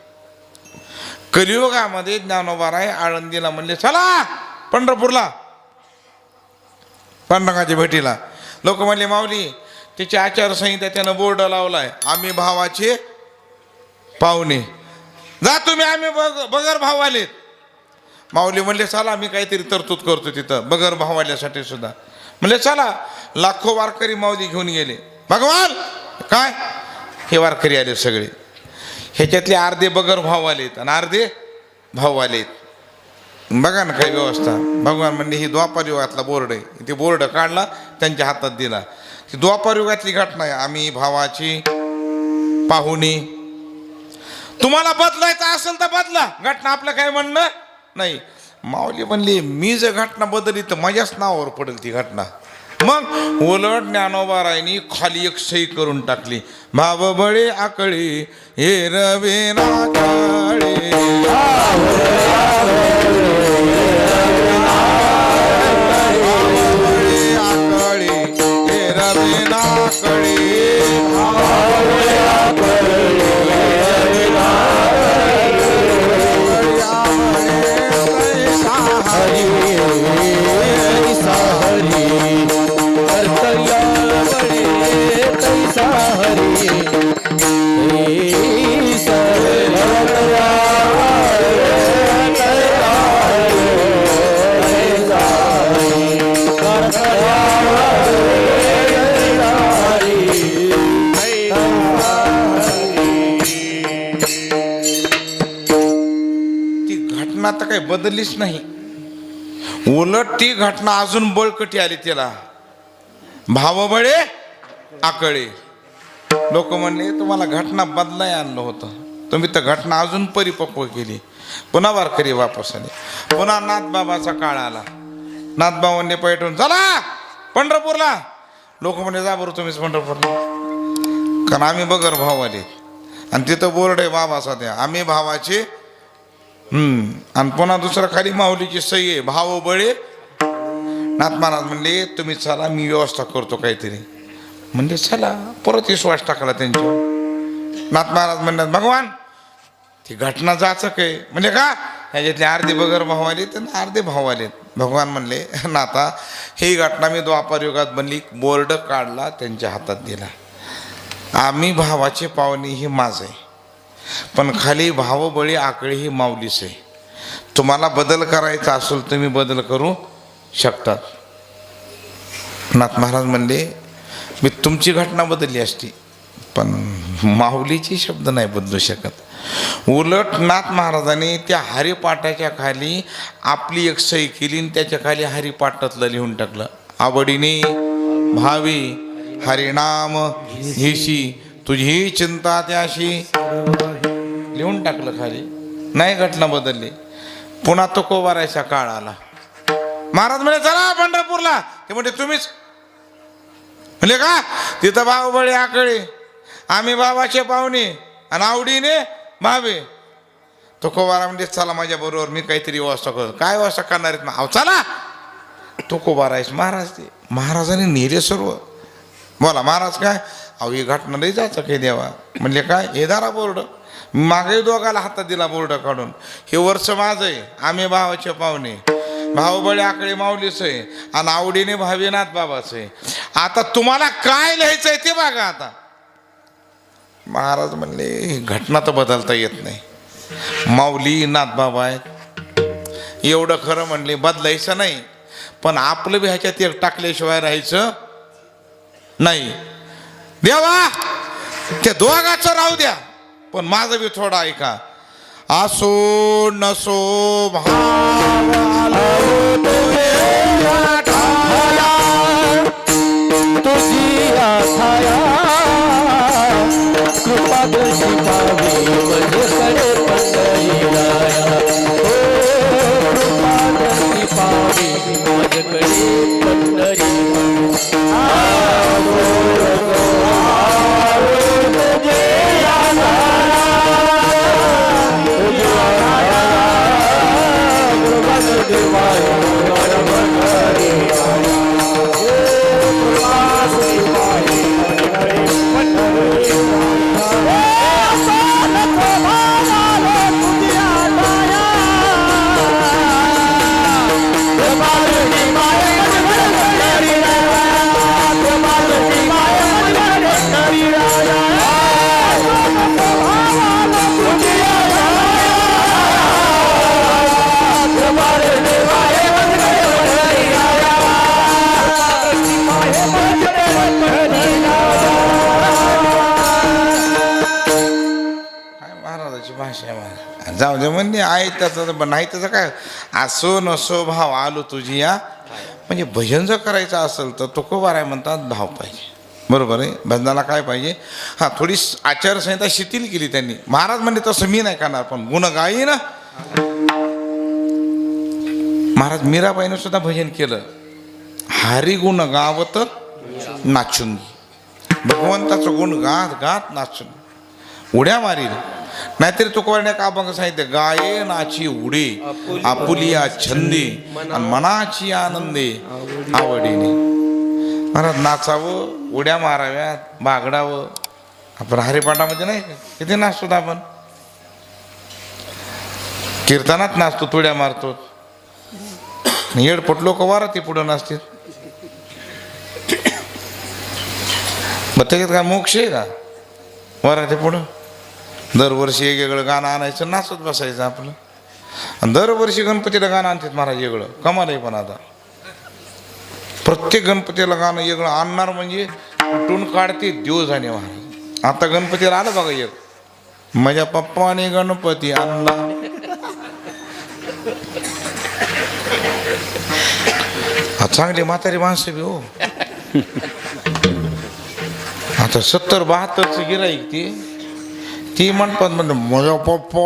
S1: कलियुगामध्ये ज्ञानोबाराय आळंदीला म्हणले चला पंढरपूरला पांडुरंगाच्या भेटीला लोक म्हणले माऊली त्याची आचारसंहिता त्यानं बोर्ड लावलाय आम्ही भावाचे पाहुणे जा तुम्ही आम्ही बगर भाव आलेत माऊली म्हणले चला मी काहीतरी तरतूद करतो तिथं बगर भाव आल्यासाठी सुद्धा म्हणले चला लाखो वारकरी माऊली घेऊन गेले भगवान काय हे वारकरी आले सगळे ह्याच्यातले अर्धे बगर भाव आलेत आणि अर्धे भाव आलेत बघा ना काही व्यवस्था भगवान म्हणले ही द्वापार युगातला बोर्ड आहे ते बोर्ड काढला त्यांच्या हातात दिला ती द्वापार युगातली घटना आहे आम्ही भावाची पाहुणी तुम्हाला बदलायचं असेल तर बदला घटना आपलं काय म्हणणं नाही माऊली म्हणली मी जर घटना बदलली तर माझ्याच नावावर पडेल ती घटना मग उलट ज्ञानोबारायांनी खाली एक सही करून टाकली भाव बळे आकळे हे रवे नाकाळे भाव बळे ती घटना तर काही बदललीच नाही, उलट ती घटना अजून बळकटी आली त्याला. भावबळे आकळे. लोक म्हणले तुम्हाला घटना बदलाय आणलं होतं, तुम्ही तर घटना अजून परिपक्व केली. पुन्हा वारकरी वापस आले. पुन्हा नाथबाबाचा काळ आला. नाथबाबांनी पैठून चला पंढरपूरला. लोक म्हणले जा बरं तुम्हीच पंढरपूरला, कारण आम्ही बगर भाव आले आणि तिथं बोर्ड आहे बाबाचा, द्या आम्ही भावाचे. आणि पुन्हा दुसरं खाली माऊलीची सही आहे, भाव बळे. नाथ महाराज म्हणले तुम्ही चला मी व्यवस्था करतो काहीतरी. म्हणजे चला. परत विश्वास टाकला त्यांच्यावर. नाथ महाराज म्हणतात भगवान ती घटना जायचं काय. म्हणजे का ह्याच्यातले अर्धे बगर भाव आले तर अर्धे भाव आलेत. भगवान म्हणले नाथा ही घटना मी द्वापार युगात बनली. बोर्ड काढला त्यांच्या हातात दिला. आम्ही भावाचे पाहुणे ही माझ आहे, पण खाली भावबळी आकळी ही माऊलीच आहे. तुम्हाला बदल करायचा असेल तुम्ही बदल करू शकतात. नाथ महाराज म्हणले मी तुमची घटना बदलली असती, पण माऊलीची शब्द नाही बदलू शकत. उलट नाथ महाराजांनी त्या हरिपाठाच्या खाली आपली एक सही केली आणि त्याच्या खाली हरिपाठातलं लिहून टाकलं. आवडीने भावी हरिनाम हिशी तुझी चिंता त्याशी लिहून टाकलं खाली. नाही घटना बदलली. पुन्हा तो कोवारायचा काळ आला. महाराज म्हणे चला पंढरपूरला. ते म्हणते तुम्हीच म्हणजे का तिथं भावबळे आकळे आम्ही बाबाचे पाहुणे आणि आवडीने भावे. तो कोवारा म्हणजे चला माझ्या बरोबर मी काहीतरी व्यवस्था करतो. काय व्यवस्था करणार आहेत मग चला. तो कोवारायच महाराज ते महाराजांनी नेले सर्व. बोला महाराज काय अहो ही घटना नाही जायचं काही देवा. म्हणले काय हे दारा बोर्ड. मागे दोघाला हातात दिला बोर्ड काढून. हे वर्ष माझं आहे, आम्ही भावाचे पाहुणे, भावबळे आकडे माऊलीच आहे आणि आवडीने भावीनाथ बाबाच आहे. आता तुम्हाला काय लिहायचंय ते बघा. आता महाराज म्हणले ही घटना तर बदलता येत नाही. माऊली नाथ बाबा आहेत एवढं खरं म्हणले, बदलायचं नाही, पण आपलं बी ह्याच्यात एक टाकल्याशिवाय राहायचं नाही. देवा त्या दोघाचं राहू द्या, पण माझं बी थोडं ऐका. असो नसो भाव
S3: तुझी आठाया कृपा दर्शी पावी माझ्याकडे पंढरीराया. कृपा दर्शी पावी माझ्याकडे पंढरी.
S1: जाऊ दे म्हणजे आहे त्याचं नाही त्याचं काय. असो नसो भाव आलो तुझी या. म्हणजे भजन जर करायचं असेल तर तुकोबाराय म्हणतात भाव पाहिजे. बरोबर आहे. भजनाला काय पाहिजे. हां थोडी आचारसंहिता शिथिल केली त्यांनी. महाराज म्हणजे तसं मी नाही करणार, पण गुण गाई ना. महाराज मीराबाईनं सुद्धा भजन केलं. हरी गुण गावत नाचून, भगवंताचं गुण गात गात नाचून उड्या मारील. नाहीतरी तुकोबाराने का अभंग सांगितलं, गाये नाची उडे आपुलिया छंदे आणि मनाची आनंदे आवडीने. महाराज नाचावं, उड्या माराव्यात, बागडावं. आपण हरिपाठामध्ये नाही का? किती नाचतो आपण, कीर्तनात नाचतो, तुड्या मारतो. येडपट लोक वाराती पुढं नाचतील. मग त्याच्यात काय मोक्ष आहे का वराती पुढं? दरवर्षी वेगवेगळं गाणं आणायचं, नाचत बसायचं आपलं. आणि दरवर्षी गणपतीला गाणं आणतात महाराज वेगळं. कमाल आहे. पण आता प्रत्येक गणपतीला गाणं वेगळं आणणार म्हणजे कुठून काढते देव जाणे महाराज. आता गणपतीला आलं बघा एक, माझ्या पप्पाने गणपती आणला. चांगली म्हातारी माणसं बी हो. आता 70-72चं गिराईक ती म्हणतात म्हणजे माझ्या पप्पा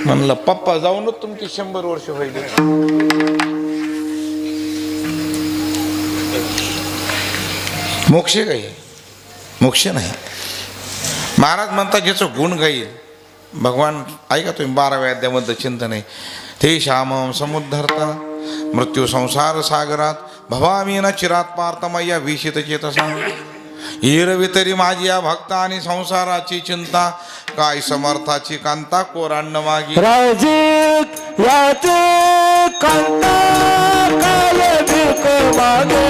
S1: म्हणलं पप्पा जाऊनच तुमची 100 वर्ष होईल. मोक्ष काही मोक्ष नाही. महाराज म्हणतात ज्याचं गुण गाईल भगवान, ऐका तुम्ही 12व्या अध्यायामध्ये चिंतन आहे. ते श्यामम समुद्धरता मृत्यू संसार सागरात भवामी न चिरात पार्थमय्या विशित चेतसा. हिरवी तरी माझी या भक्ता आणि संसाराची चिंता, काय समर्थाची कांता कोरांड मागी.
S3: राजीत याचे कांता काय भीक मागे,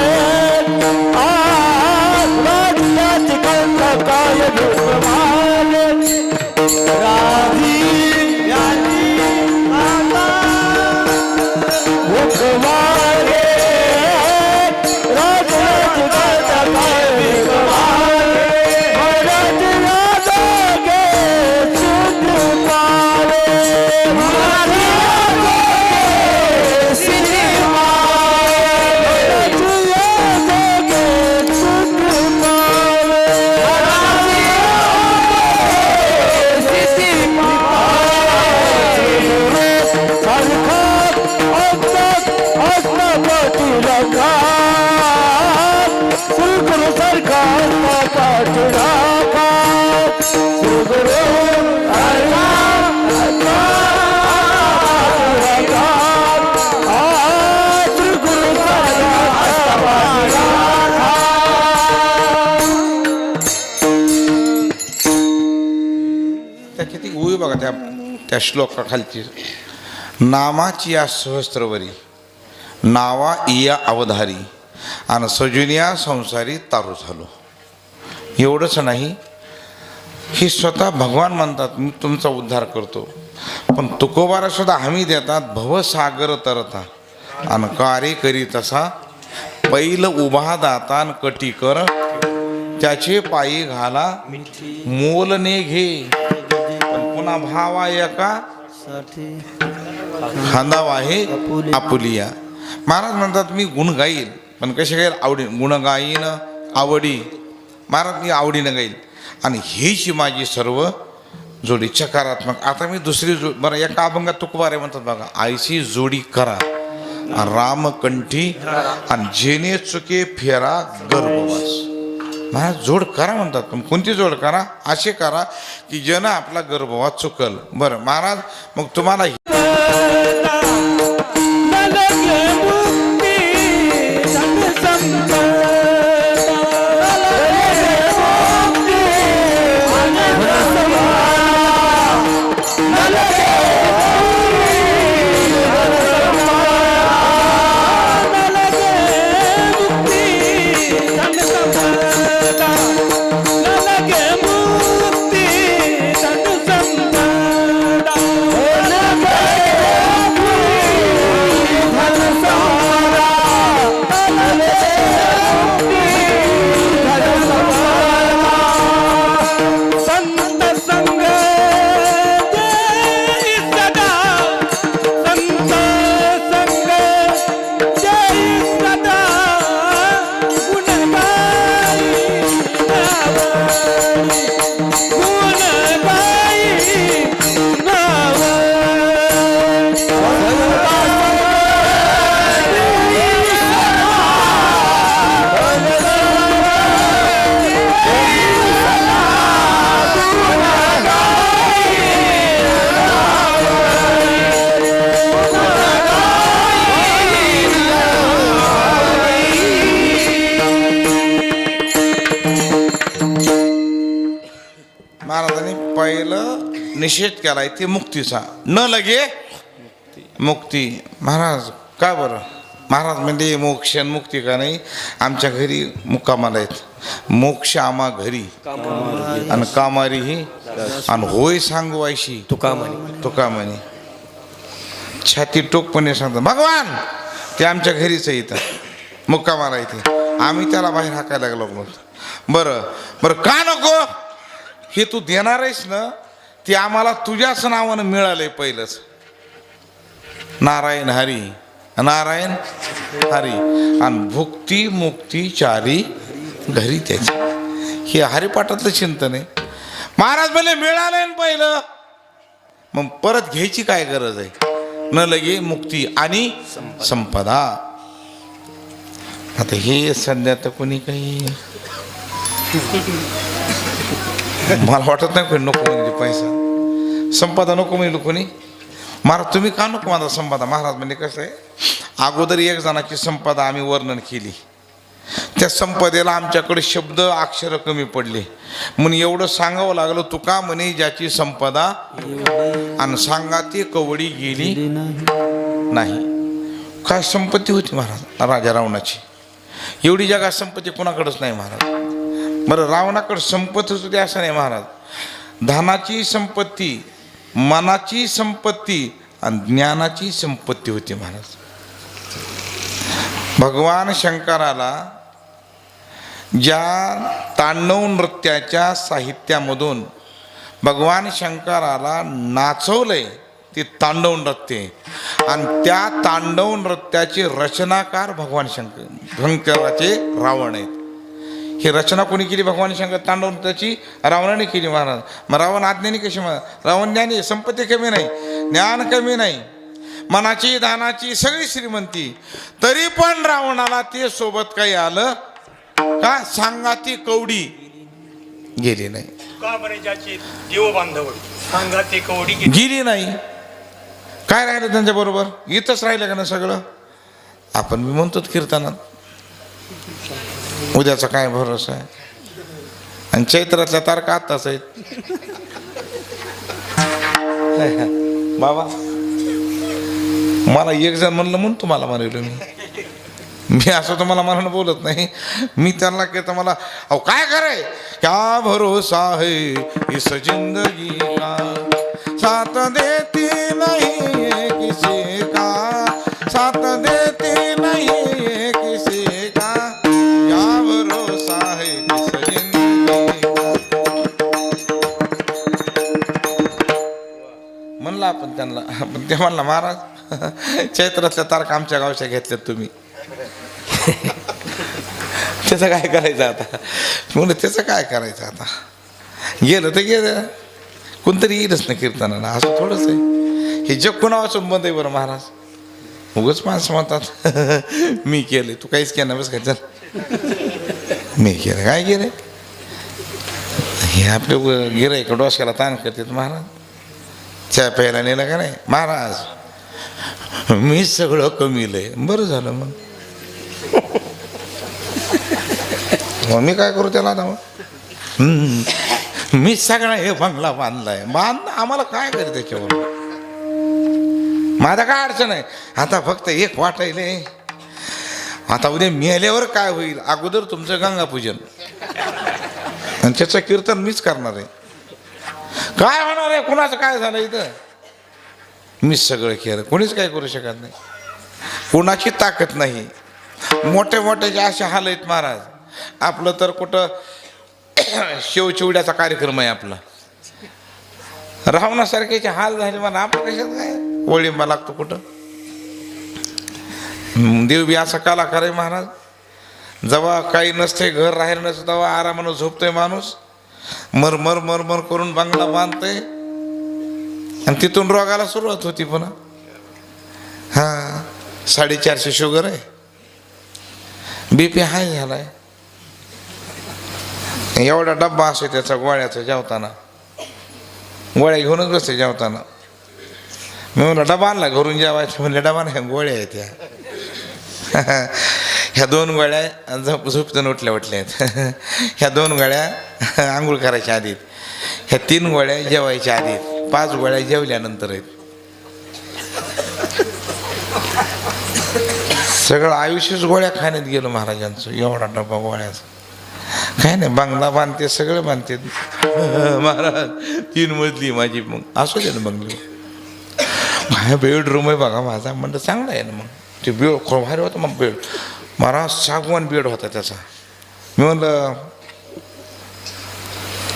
S3: राजीत कांता काय भीक मागे. राजीत याची कांता भीक मागे, राजीत कांता काय भीक मागे. महाराज राजा गे सुख पावे, महाराज गे सिद्धी पावे, महाराज गे सुख पावे, महाराज गे सिद्धी पावे. सारखा अष्टपती लगा सुरगुरु सारखा पाठी राखा. सुरगुरु सारखा सुरगुरु सारखा पाठी राखा.
S1: त्या किती उभी बघा त्या श्लोकाखालची. नामाची या सहस्त्रवरी नावा इया अवधारी आणि सजुनिया संसारी तारू झालो. एवढंच नाही, ही स्वतः भगवान म्हणतात मी तुमचा उद्धार करतो. पण तुकोबारा सुद्धा हमी देतात भवसागर तरता आणि कार्य करी तसा पैल उभा दातान कटी कर त्याचे पायी घाला मोलने घे. पण पुन्हा भावा एका खांदावा आहे आपुलिया. महाराज म्हणतात मी गुण गाईल, पण कसे गाईल? आवडी. गुण गाईन आवडी. महाराज मी आवडीनं गाईल आणि हीच माझी सर्व जोडी चकारात्मक. आता मी दुसरी बरं एका अभंगात तुकोबारे म्हणतात बघा, आईची जोडी करा रामकंठी आणि जेने चुके फेरा गर्भवास. महाराज जोड करा म्हणतात, पण कोणती जोड करा? असे करा की ज्यानं आपला गर्भवास चुकल. बरं महाराज मग तुम्हाला निषेध केलाय ते मुक्तीचा, न लगे मुक्ती. महाराज का बरं? महाराज म्हणजे मोक्ष आणि मुक्ती का नाही, आमच्या घरी मुक्कामाला आहेत. मोक्ष आम्हा घरी आणि कामारी ही आणि होय सांगवायशी तुका म्हणे. छाती टोकपणे सांगतो भगवान ते आमच्या घरीच येतं, मुक्कामाला येते. आम्ही त्याला बाहेर हाकायला लागलो. बरं बरं का नको? हे तू देणार आहेस ना, ते आम्हाला तुझ्याच नावानं मिळालंय पहिलंच. नारायण हरी नारायण हरी आणि भुक्ती मुक्ती चारी घरी त्याची. हे हरिपाठातलं चिंतन आहे. महाराज म्हणले मिळालंय ना पहिलं, मग परत घ्यायची काय गरज आहे? न लगे मुक्ती आणि संपदा. आता हे सध्या तर कोणी काही मला वाटत नाही कोणी नको म्हणजे पैसा संपदा नको म्हणजे कोणी. महाराज तुम्ही का नको माझा संपदा? महाराज म्हणजे कसं आहे, अगोदर एक जणाची संपदा आम्ही वर्णन केली, त्या संपदेला आमच्याकडे शब्द अक्षर कमी पडले म्हणून एवढं सांगावं लागलं. तुका म्हणे ज्याची संपदा आणि सांगा ती कवडी गेली नाही. काय संपत्ती होती महाराज राजा रावणाची, एवढी जगात संपत्ती कोणाकडेच नाही महाराज. बरं रावणाकडे संपत्तीच होती असं नाही महाराज. धनाची संपत्ती, मनाची संपत्ती आणि ज्ञानाची संपत्ती होती महाराज. भगवान शंकराला ज्या तांडव नृत्याच्या साहित्यामधून भगवान शंकराला नाचवलंय ते तांडव नृत्य आणि त्या तांडव नृत्याचे रचनाकार भगवान शंकराचे रावण आहेत. ही रचना कोणी केली? भगवान शंकर तांडव नृत्याची रावणाने केली महाराज. मग रावण आज्ञानी कशी? रावण ज्ञानी, संपत्ती कमी नाही, ज्ञान कमी नाही, मनाची दानाची सगळी श्रीमंती, तरी पण रावणाला ते सोबत काही आलं का? सांगा ती कवडी गेली नाही. गेली नाही. काय राहिलं त्यांच्या बरोबर? इथंच राहिलं का ना सगळं? आपण मी म्हणतो कीर्तनात उद्याचा काय भरोसा आहे, आणि चैत्रातल्या तारखा आताच आहेत. बाबा मला एक जण म्हणलं म्हणून तुम्हाला म्हणलो मी असं तुम्हाला म्हणून बोलत नाही. मी त्यांना कहता मला अहो काय करे, क्या भरोसा है इस जिंदगी का, साथ देती नहीं किसी का, साथ देती नहीं किसी का, क्या भरोसा है इस जिंदगी का. म्हणलं आपण त्यांना, पण ते म्हणला महाराज चैत्रातल्या तारखा आमच्या गावच्या घेतल्यात तुम्ही. त्याचं काय करायचं आता? म्हणून त्याचं काय करायचं आता? गेलं तर गेलं, कोणतरी येईलच ना कीर्तनाला. असं थोडंच आहे. हे जग कुणा वाचून बंद आहे बरं महाराज. उगच माणसं म्हणतात मी केलं, तू काहीच केलं बस काय, चल मी केलं. काय केलं? हे आपले गिऱ्हाईक डोसक्याला ताण करतात महाराज. चहा प्यायला नेलं का नाही महाराज, मी सगळं कमीलंय. बरं झालं मग मी काय करू त्याला आता? मी सगळा हे बंगला बांधलाय, आम्हाला काय करे त्याच्यावर? माझा काय अडचण आहे आता? फक्त एक वाटायले, आता उद्या मेल्यावर काय होईल? अगोदर तुमचं गंगापूजन आणि त्याचं कीर्तन मीच करणार आहे. काय होणार आहे? कुणाचं काय झालं इथं? मीच सगळं केलं, कोणीच काय करू शकत नाही. कोणाची ताकद नाही. मोठे मोठे जे असे हाल आहेत महाराज. आपलं तर कुठं शेवचिवड्याचा कार्यक्रम आहे आपला, रावणासारख्याचे हाल झाले मला. आपण कशात काय वळिंबा लागतो कुठं? देव बी असा कलाकार आहे महाराज. जेव्हा काही नसते, घर राहिलं नसतं, तेव्हा आरामानं झोपतोय माणूस, मरमर मरमर करून बंगला बांधतोय आणि तिथून रोगाला सुरुवात होती पुन्हा. हा 450 शुगर आहे, BP हाय झालाय. एवढा डब्बा असतो त्याचा गोळ्याचा, जेवताना गोळ्या घेऊनच बसते जेवताना. मी म्हणलं डबा आणला घरून जेवायचं, म्हणले डबा नाही गोळ्या आहेत ह्या. ह्या 2 गोळ्या झोपतून उठल्या आहेत. ह्या 2 गोळ्या आंघोळ करायच्या आधीत, ह्या 3 गोळ्या जेवायच्या आधीत. 5 गोळ्या जेवल्यानंतर आहेत. सगळं आयुष्यच गोळ्या खाण्यात गेलं महाराजांचं. एवढा डबा गोळ्याचा काय नाही. बंगला बांधते, सगळं बांधते महाराज. 3 मजली माझी. मग असू दे ना बंगली. काय बेडरूम आहे बघा माझा. म्हणलं चांगला आहे ना. मग ते बेड खूप भारी होतं. मग बेड महाराज सागवान बेड होता त्याचा. मी म्हणलं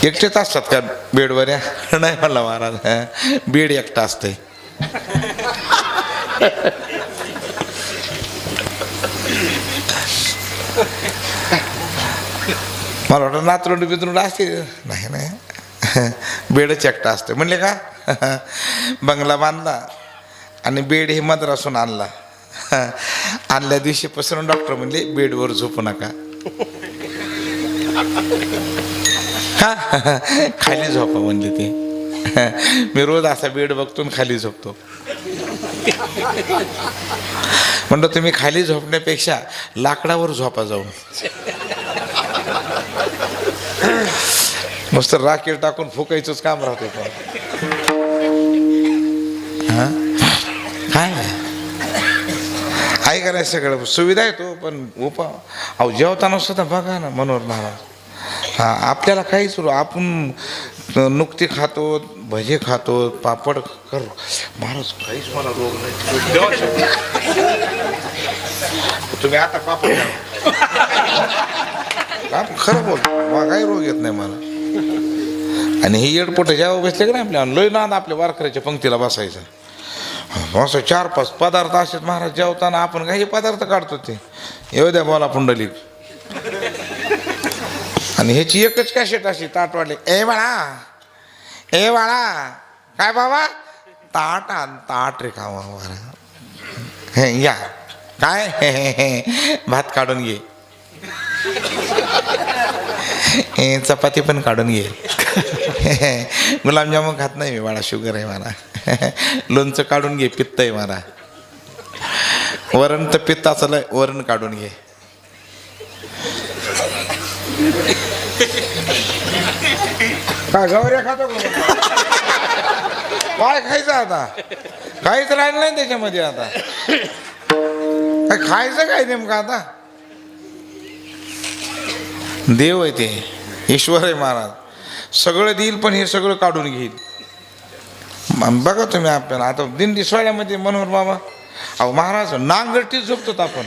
S1: एकटेच असतात का बेडवर? या नाही म्हणला महाराज, बेड एकटा असतंय. मला वाटतं नातरुंड बितरुंड असते. नाही नाही, बेडच एकटा असते. म्हणले का? बंगला बांधला आणि बेड हे मद्रासून आणला. आणल्या दिवशीपासून डॉक्टर म्हणले बेडवर झोपू नका, खाली झोपा म्हणले ते. मी रोज असा बेड बघतो खाली झोपतो. म्हणतो तुम्ही खाली झोपण्यापेक्षा लाकडावर झोपा जाऊन. मस्त राखेल टाकून फुकायचंच काम राहतं. काय आहे का नाही? सगळं सुविधा आहे तो. पण अहो जेवताना सुद्धा बघा ना मनोहर महाराज. आपल्याला काहीच आपण नुकती खातो, भजे खातो, पापड कर महाराज. काहीच मला रोग नाही. तुम्ही आता पापड खरं बोल, काही रोग येत नाही मला. आणि हे एडपोट जेव्हा बसले का नाही आपल्या लोय नाद आपल्या वारकऱ्याच्या पंक्तीला बसायचं. असं 4-5 पदार्थ असेच महाराज. जेवताना आपण काही पदार्थ काढतो ते येऊ द्या बोला पुंडलिक. आणि ह्याची एकच कॅसेट अशी ताट वाढले. ए बाळा, ए बाळा, काय बाबा? ताट आण, ताट रे खावा बरं. हे या काय? भात काढून घे, चपाती पण काढून घे. गुलाबजामुन खात नाही मी बाळा, शुगर आहे मला. लोणचं काढून घे, पित्त आहे मला. वरण तर पित्त असलं, वरण काढून घे. काय गवऱ्या खातो काय खायचं आता? काहीच राहिलं नाही त्याच्यामध्ये आता. काय खायचं काय नेमकं आता? देव आहे ते, ईश्वर आहे महाराज. सगळं देईल पण हे सगळं काढून घेईल. बघा तुम्ही आपल्याला आता दिंडी सोहळ्यामध्ये मनोहर बाबा. अहो महाराज नांगरटीत झोपतात आपण.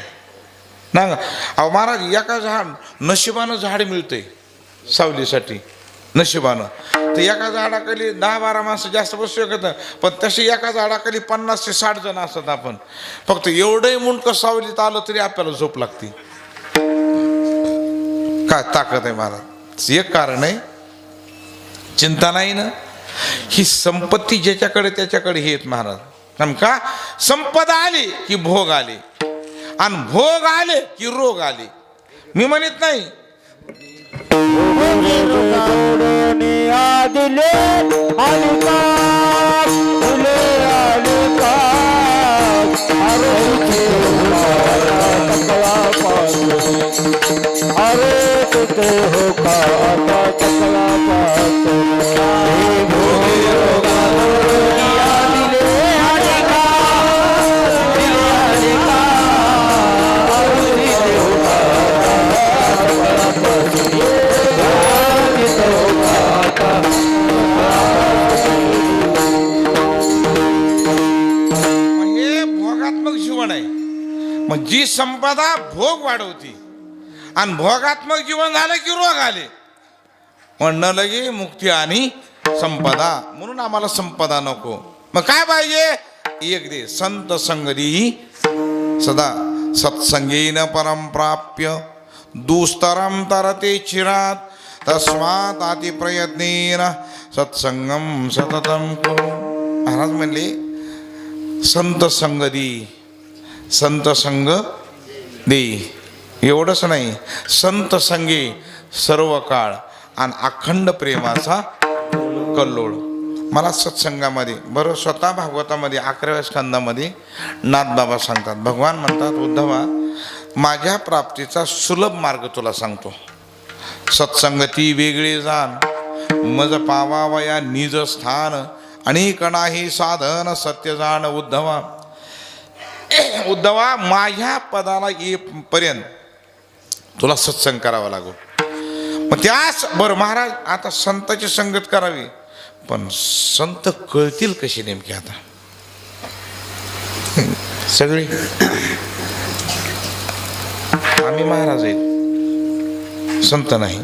S1: अहो महाराज एका झाड नशिबानं झाड मिळतंय सावलीसाठी. नशिबानं तर एका झाडाखाली 10-12 माणसं जास्त बसू शकत. पण तशी एका झाडाखाली 50 ते 60 जण असतात. आपण फक्त एवढंही मुंडकं सावलीत आलं तरी आपल्याला झोप लागते. काय ताकद आहे महाराज. एक कारण आहे, चिंता नाही ना. ही संपत्ती ज्याच्याकडे त्याच्याकडे हे आहेत महाराज. कारण का? संपदा आली की भोग आले, आणि भोग आले की रोग आले. मी म्हणत नाही
S3: दिले अरे तुझे हो का आता चकला
S1: मग जी संपदा भोग वाढवती, आणि भोगात्मक जीवन झालं की रोग आले. म्हणणं लगे मुक्ती आणि संपदा. म्हणून आम्हाला संपदा नको. मग काय पाहिजे? एक दे संत संगती सदा सत्संगेन परम प्राप्य दुस्तरम तरते चिरात तस्मात अति प्रयत्नेन सत्संगम सततम कुरु. महाराज म्हणले संत संगती, संत संग दे. एवढंच नाही, संत संगे सर्व काळ आणि अखंड प्रेमाचा कल्लोळ. मला सत्संगामध्ये बरोबर स्वतः भागवतामध्ये 11व्या स्कंदामध्ये नाथबाबा सांगतात. भगवान म्हणतात उद्धवा, माझ्या प्राप्तीचा सुलभ मार्ग तुला सांगतो. सत्संगती वेगळे जाण मज पावावया निज स्थान अनेक नाही साधन सत्य जाण उद्धवा. उद्धवा, माझ्या पदाला येईपर्यंत तुला सत्संग करावा लागो. मग त्याच बरं महाराज, आता संताची संगत करावी, पण संत कळतील कशी नेमके? आता सगळे आम्ही महाराज आहेत, संत नाही.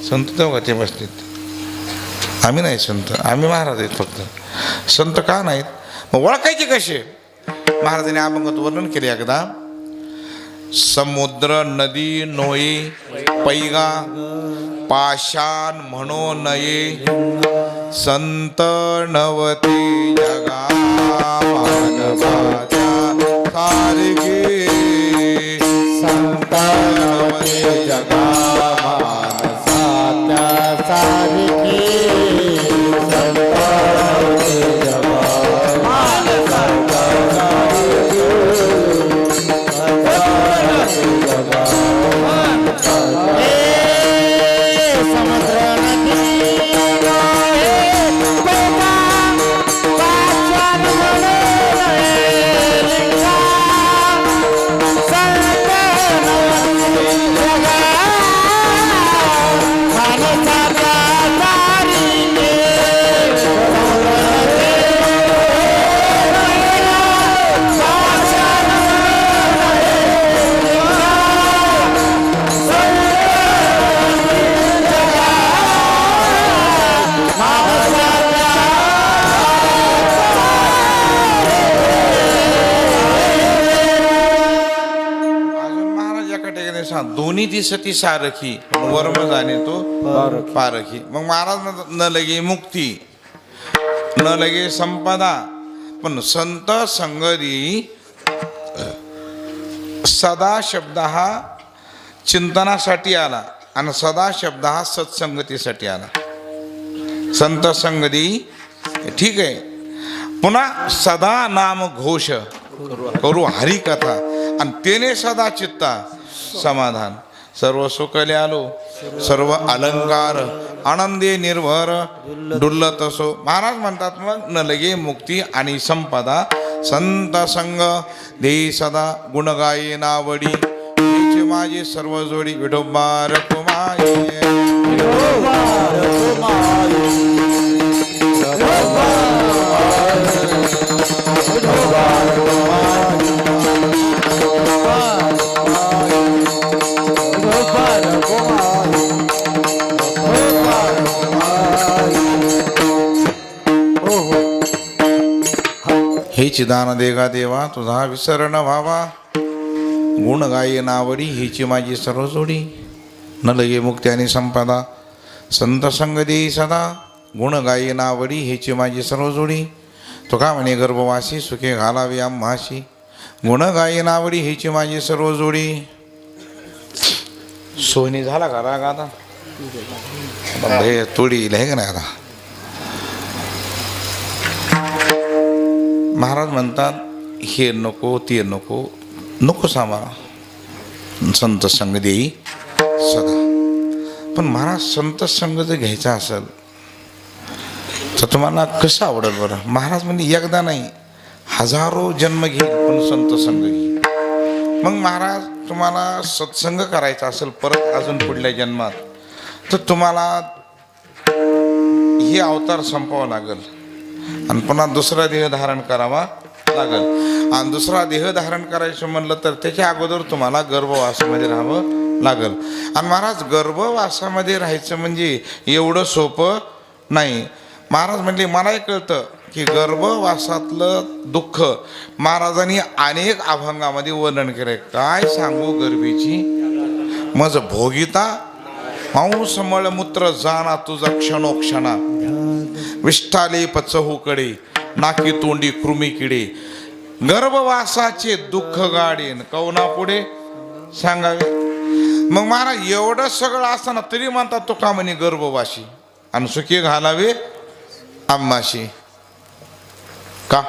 S1: संत तेव्हा ते बसतील, आम्ही नाही संत, आम्ही महाराज आहेत फक्त. संत का नाहीत? मग ओळखायचे कसे? महाराजांनी अभंगात वर्णन केले एकदा. समुद्र नदी नोई पैगा पाषाण म्हणो नये, संत नवते जगा मानवाच्या सारखे. संत नवते जगा
S2: मानसाच्या सारखे.
S1: दोन्ही दिसती सारखी, वर्म जाणे तो पारखी. मग महाराज न लगे मुक्ती न लगे संपदा, पण संत संगती सदा शब्द हा चिंतनासाठी आला आणि सदा शब्द हा सत्संगतीसाठी आला. संत संगती ठीक आहे, पुन्हा सदा नाम घोष करू हरिकथा, आणि तेने सदा चित्ता समाधान. सर्व सुखले आलो सर्व अलंकार आनंदे निर्भर डुल्लत असो. महाराज म्हणतात मग न लगे मुक्ती आणि संपदा संत संग देई सदा गुण गाये नावडी. हीच माझी सर्व जोडी विठोबा रखुमाई. हे चिदान देगा देवा तुझा विसर न व्हावा. गुण गाये नावडी हिची माझी सर्व जोडी. न लगे मुक्ती आणि संपदा संत संग देई सदा गुण गाये नावडी हिची माझी सर्व जोडी. तो का म्हणे गर्भवासी सुखे घालावी आम्हाशी. गुण गाये नावडी हिची माझी सर्व जोडी. सोनी झाला का राग आता? हे तोडी आहे का नाही आता? महाराज म्हणतात हे नको ते नको, नको आम्हाला संत संग देई सदा. पण महाराज संत संग जर घ्यायचा असेल तर तुम्हाला कसं आवडेल बरं? महाराज म्हणजे एकदा नाही हजारो जन्म घेईल पण संत संग घेईल. मग महाराज तुम्हाला सत्संग करायचा असेल परत अजून पुढल्या जन्मात, तर तुम्हाला हे अवतार संपवावं लागेल आणि पुन्हा दुसरा देह धारण करावा लागेल. आणि दुसरा देह धारण करायचं म्हणलं तर त्याच्या अगोदर तुम्हाला गर्भवासामध्ये राहावं लागेल. आणि महाराज गर्भवासामध्ये राहायचं म्हणजे एवढं सोपं नाही. महाराज म्हणजे मलाही कळतं की गर्भवासातलं दुःख महाराजांनी अनेक अभंगामध्ये वर्णन केलंय. काय सांगू गर्भीची मज भोगिता मांस मळमूत्र जाना तुझा क्षणोक्षणा. विष्ठाले पचहूकडे नाकी तोंडी कृमी किडे. गर्भवासाचे दुःख गाडीन कवना पुढे सांगावे. मग महाराज एवढं सगळं असताना तरी म्हणतात तो का म्हणे गर्भवासी आणि सुखी घालावे आम्हाशी. का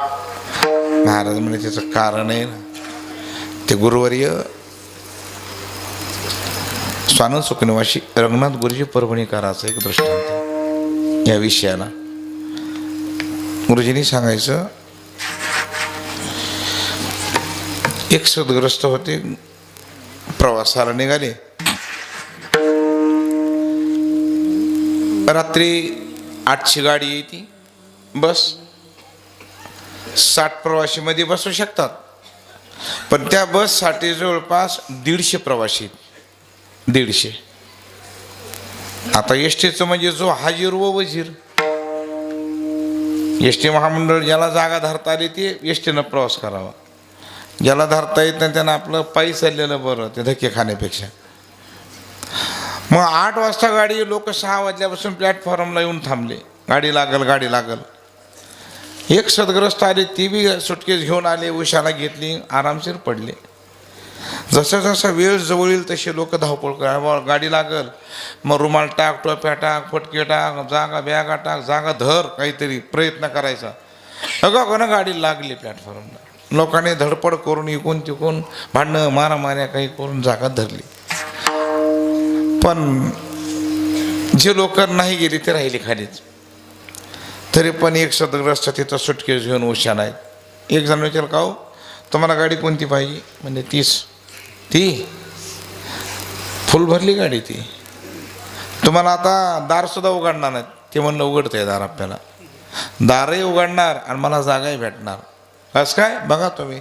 S1: महाराज म्हणे त्याचं कारण आहे ना, ते गुरुवर्य स्वानंद सुखनिवासी रंगनाथ गुरुजी परभणीकरांचं एक दृष्टांत या विषयाला. गुरुजींनी सांगायचं, एक सद्ग्रस्त होते, प्रवासाला निघाले. रात्री 8ची गाडी येते, बस 60 प्रवासी मध्ये बसू शकतात, पण त्या बससाठी जवळपास 150 प्रवासी, 150. आता एस टीचं म्हणजे जो हाजीर व वजीर, एस टी महामंडळ ज्याला जागा धरता आली ते एस टीनं प्रवास करावा, ज्याला धरता येत नाही त्यानं आपलं पायी चाललेलं बरं ते धक्के खाण्यापेक्षा. मग 8 वाजता गाडी, लोक 6 वाजल्यापासून प्लॅटफॉर्मला येऊन थांबले, गाडी लागल गाडी लागल. एक सद्ग्रस्त आले, ती बी सुटकेस घेऊन आले, उशाला घेतली, आरामशीर पडले. जसं जसं वेळ जवळ येईल तसे लोक धावपळ करा, गाडी लागल, मग रुमाल टाक, टोप्या टाक, फटके टाक, जागा बॅगा टाक, जागा धर, काहीतरी प्रयत्न करायचा. अगं गाडी लागली प्लॅटफॉर्मला, लोकांनी धडपड करून इकून तिकून भांडणं मारामाऱ्या काही करून जागा धरली. पण जे लोक नाही गेले ते राहिले खालीच. तरी पण एक सद्ग्रस्त तिथं सुटकेस घेऊन उशान आहेत. एक जण विचारलं, का हो तुम्हाला गाडी कोणती पाहिजे? म्हणजे 30. ती फुल भरली गाडी, ती तुम्हाला आता दारसुद्धा उघडणार नाहीत. ते म्हणलं उघडतं आहे दार, आपल्याला दारही उघडणार आणि मला जागाही भेटणार. बस काय बघा तुम्ही.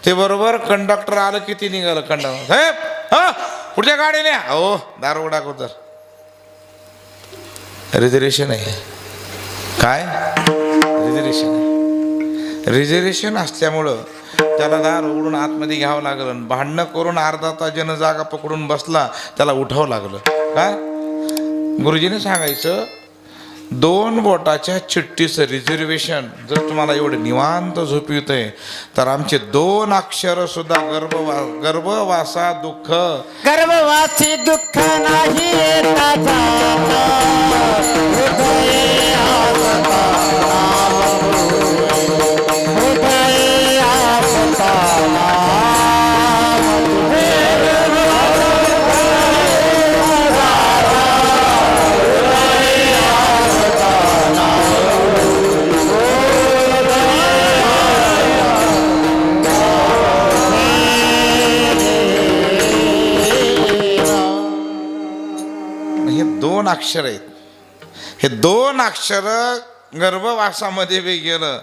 S1: ते बरोबर कंडक्टर आलं की ती निघालं. कंडक्टर साहेब, हा पुढच्या गाडीने, हो दार उघडा अगोदर, रिझर्वेशन आहे. काय रिझर्वेशन आहे? रिझर्वेशन असल्यामुळं त्याला दार उघडून आतमध्ये घ्यावं लागलं. भांडणं करून अर्धा तास ज्यानं जागा पकडून बसला त्याला उठावं लागलं. काय गुरुजीने सांगायचं, 2 बोटाच्या चिठ्ठीचं रिझर्वेशन जर तुम्हाला एवढं निवांत झोप येतंय तर आमचे 2 अक्षर सुद्धा गर्भवासा दुःख,
S3: गर्भवासी दुःख नाही येता जाता, हृदये आसता हृदये आसता
S1: हे 2 अक्षर आहेत. हे 2 अक्षर गर्भवासामध्ये बी गेलं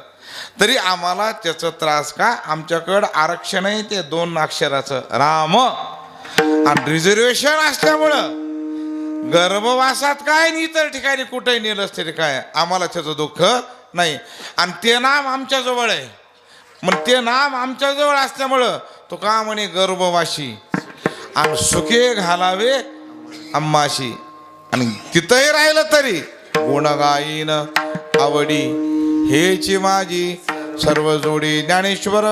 S1: तरी आम्हाला त्याचा त्रास का? आमच्याकडं आरक्षण आहे ते 2 अक्षराचं राम. आणि रिझर्वेशन असल्यामुळं गर्भवासात काय नाही, इतर ठिकाणी कुठेही नेलं तरी काय आम्हाला त्याचं दुःख नाही. आणि ते नाम आमच्याजवळ आहे. मग ते नाम आमच्याजवळ असल्यामुळं तो का म्हणे गर्भवाशी, आणि सुखे घालावे आम्हाशी. आणि तिथंही राहिलं तरी गुणगायीन आवडी हेची माझी सर्व जोडी. ज्ञानेश्वर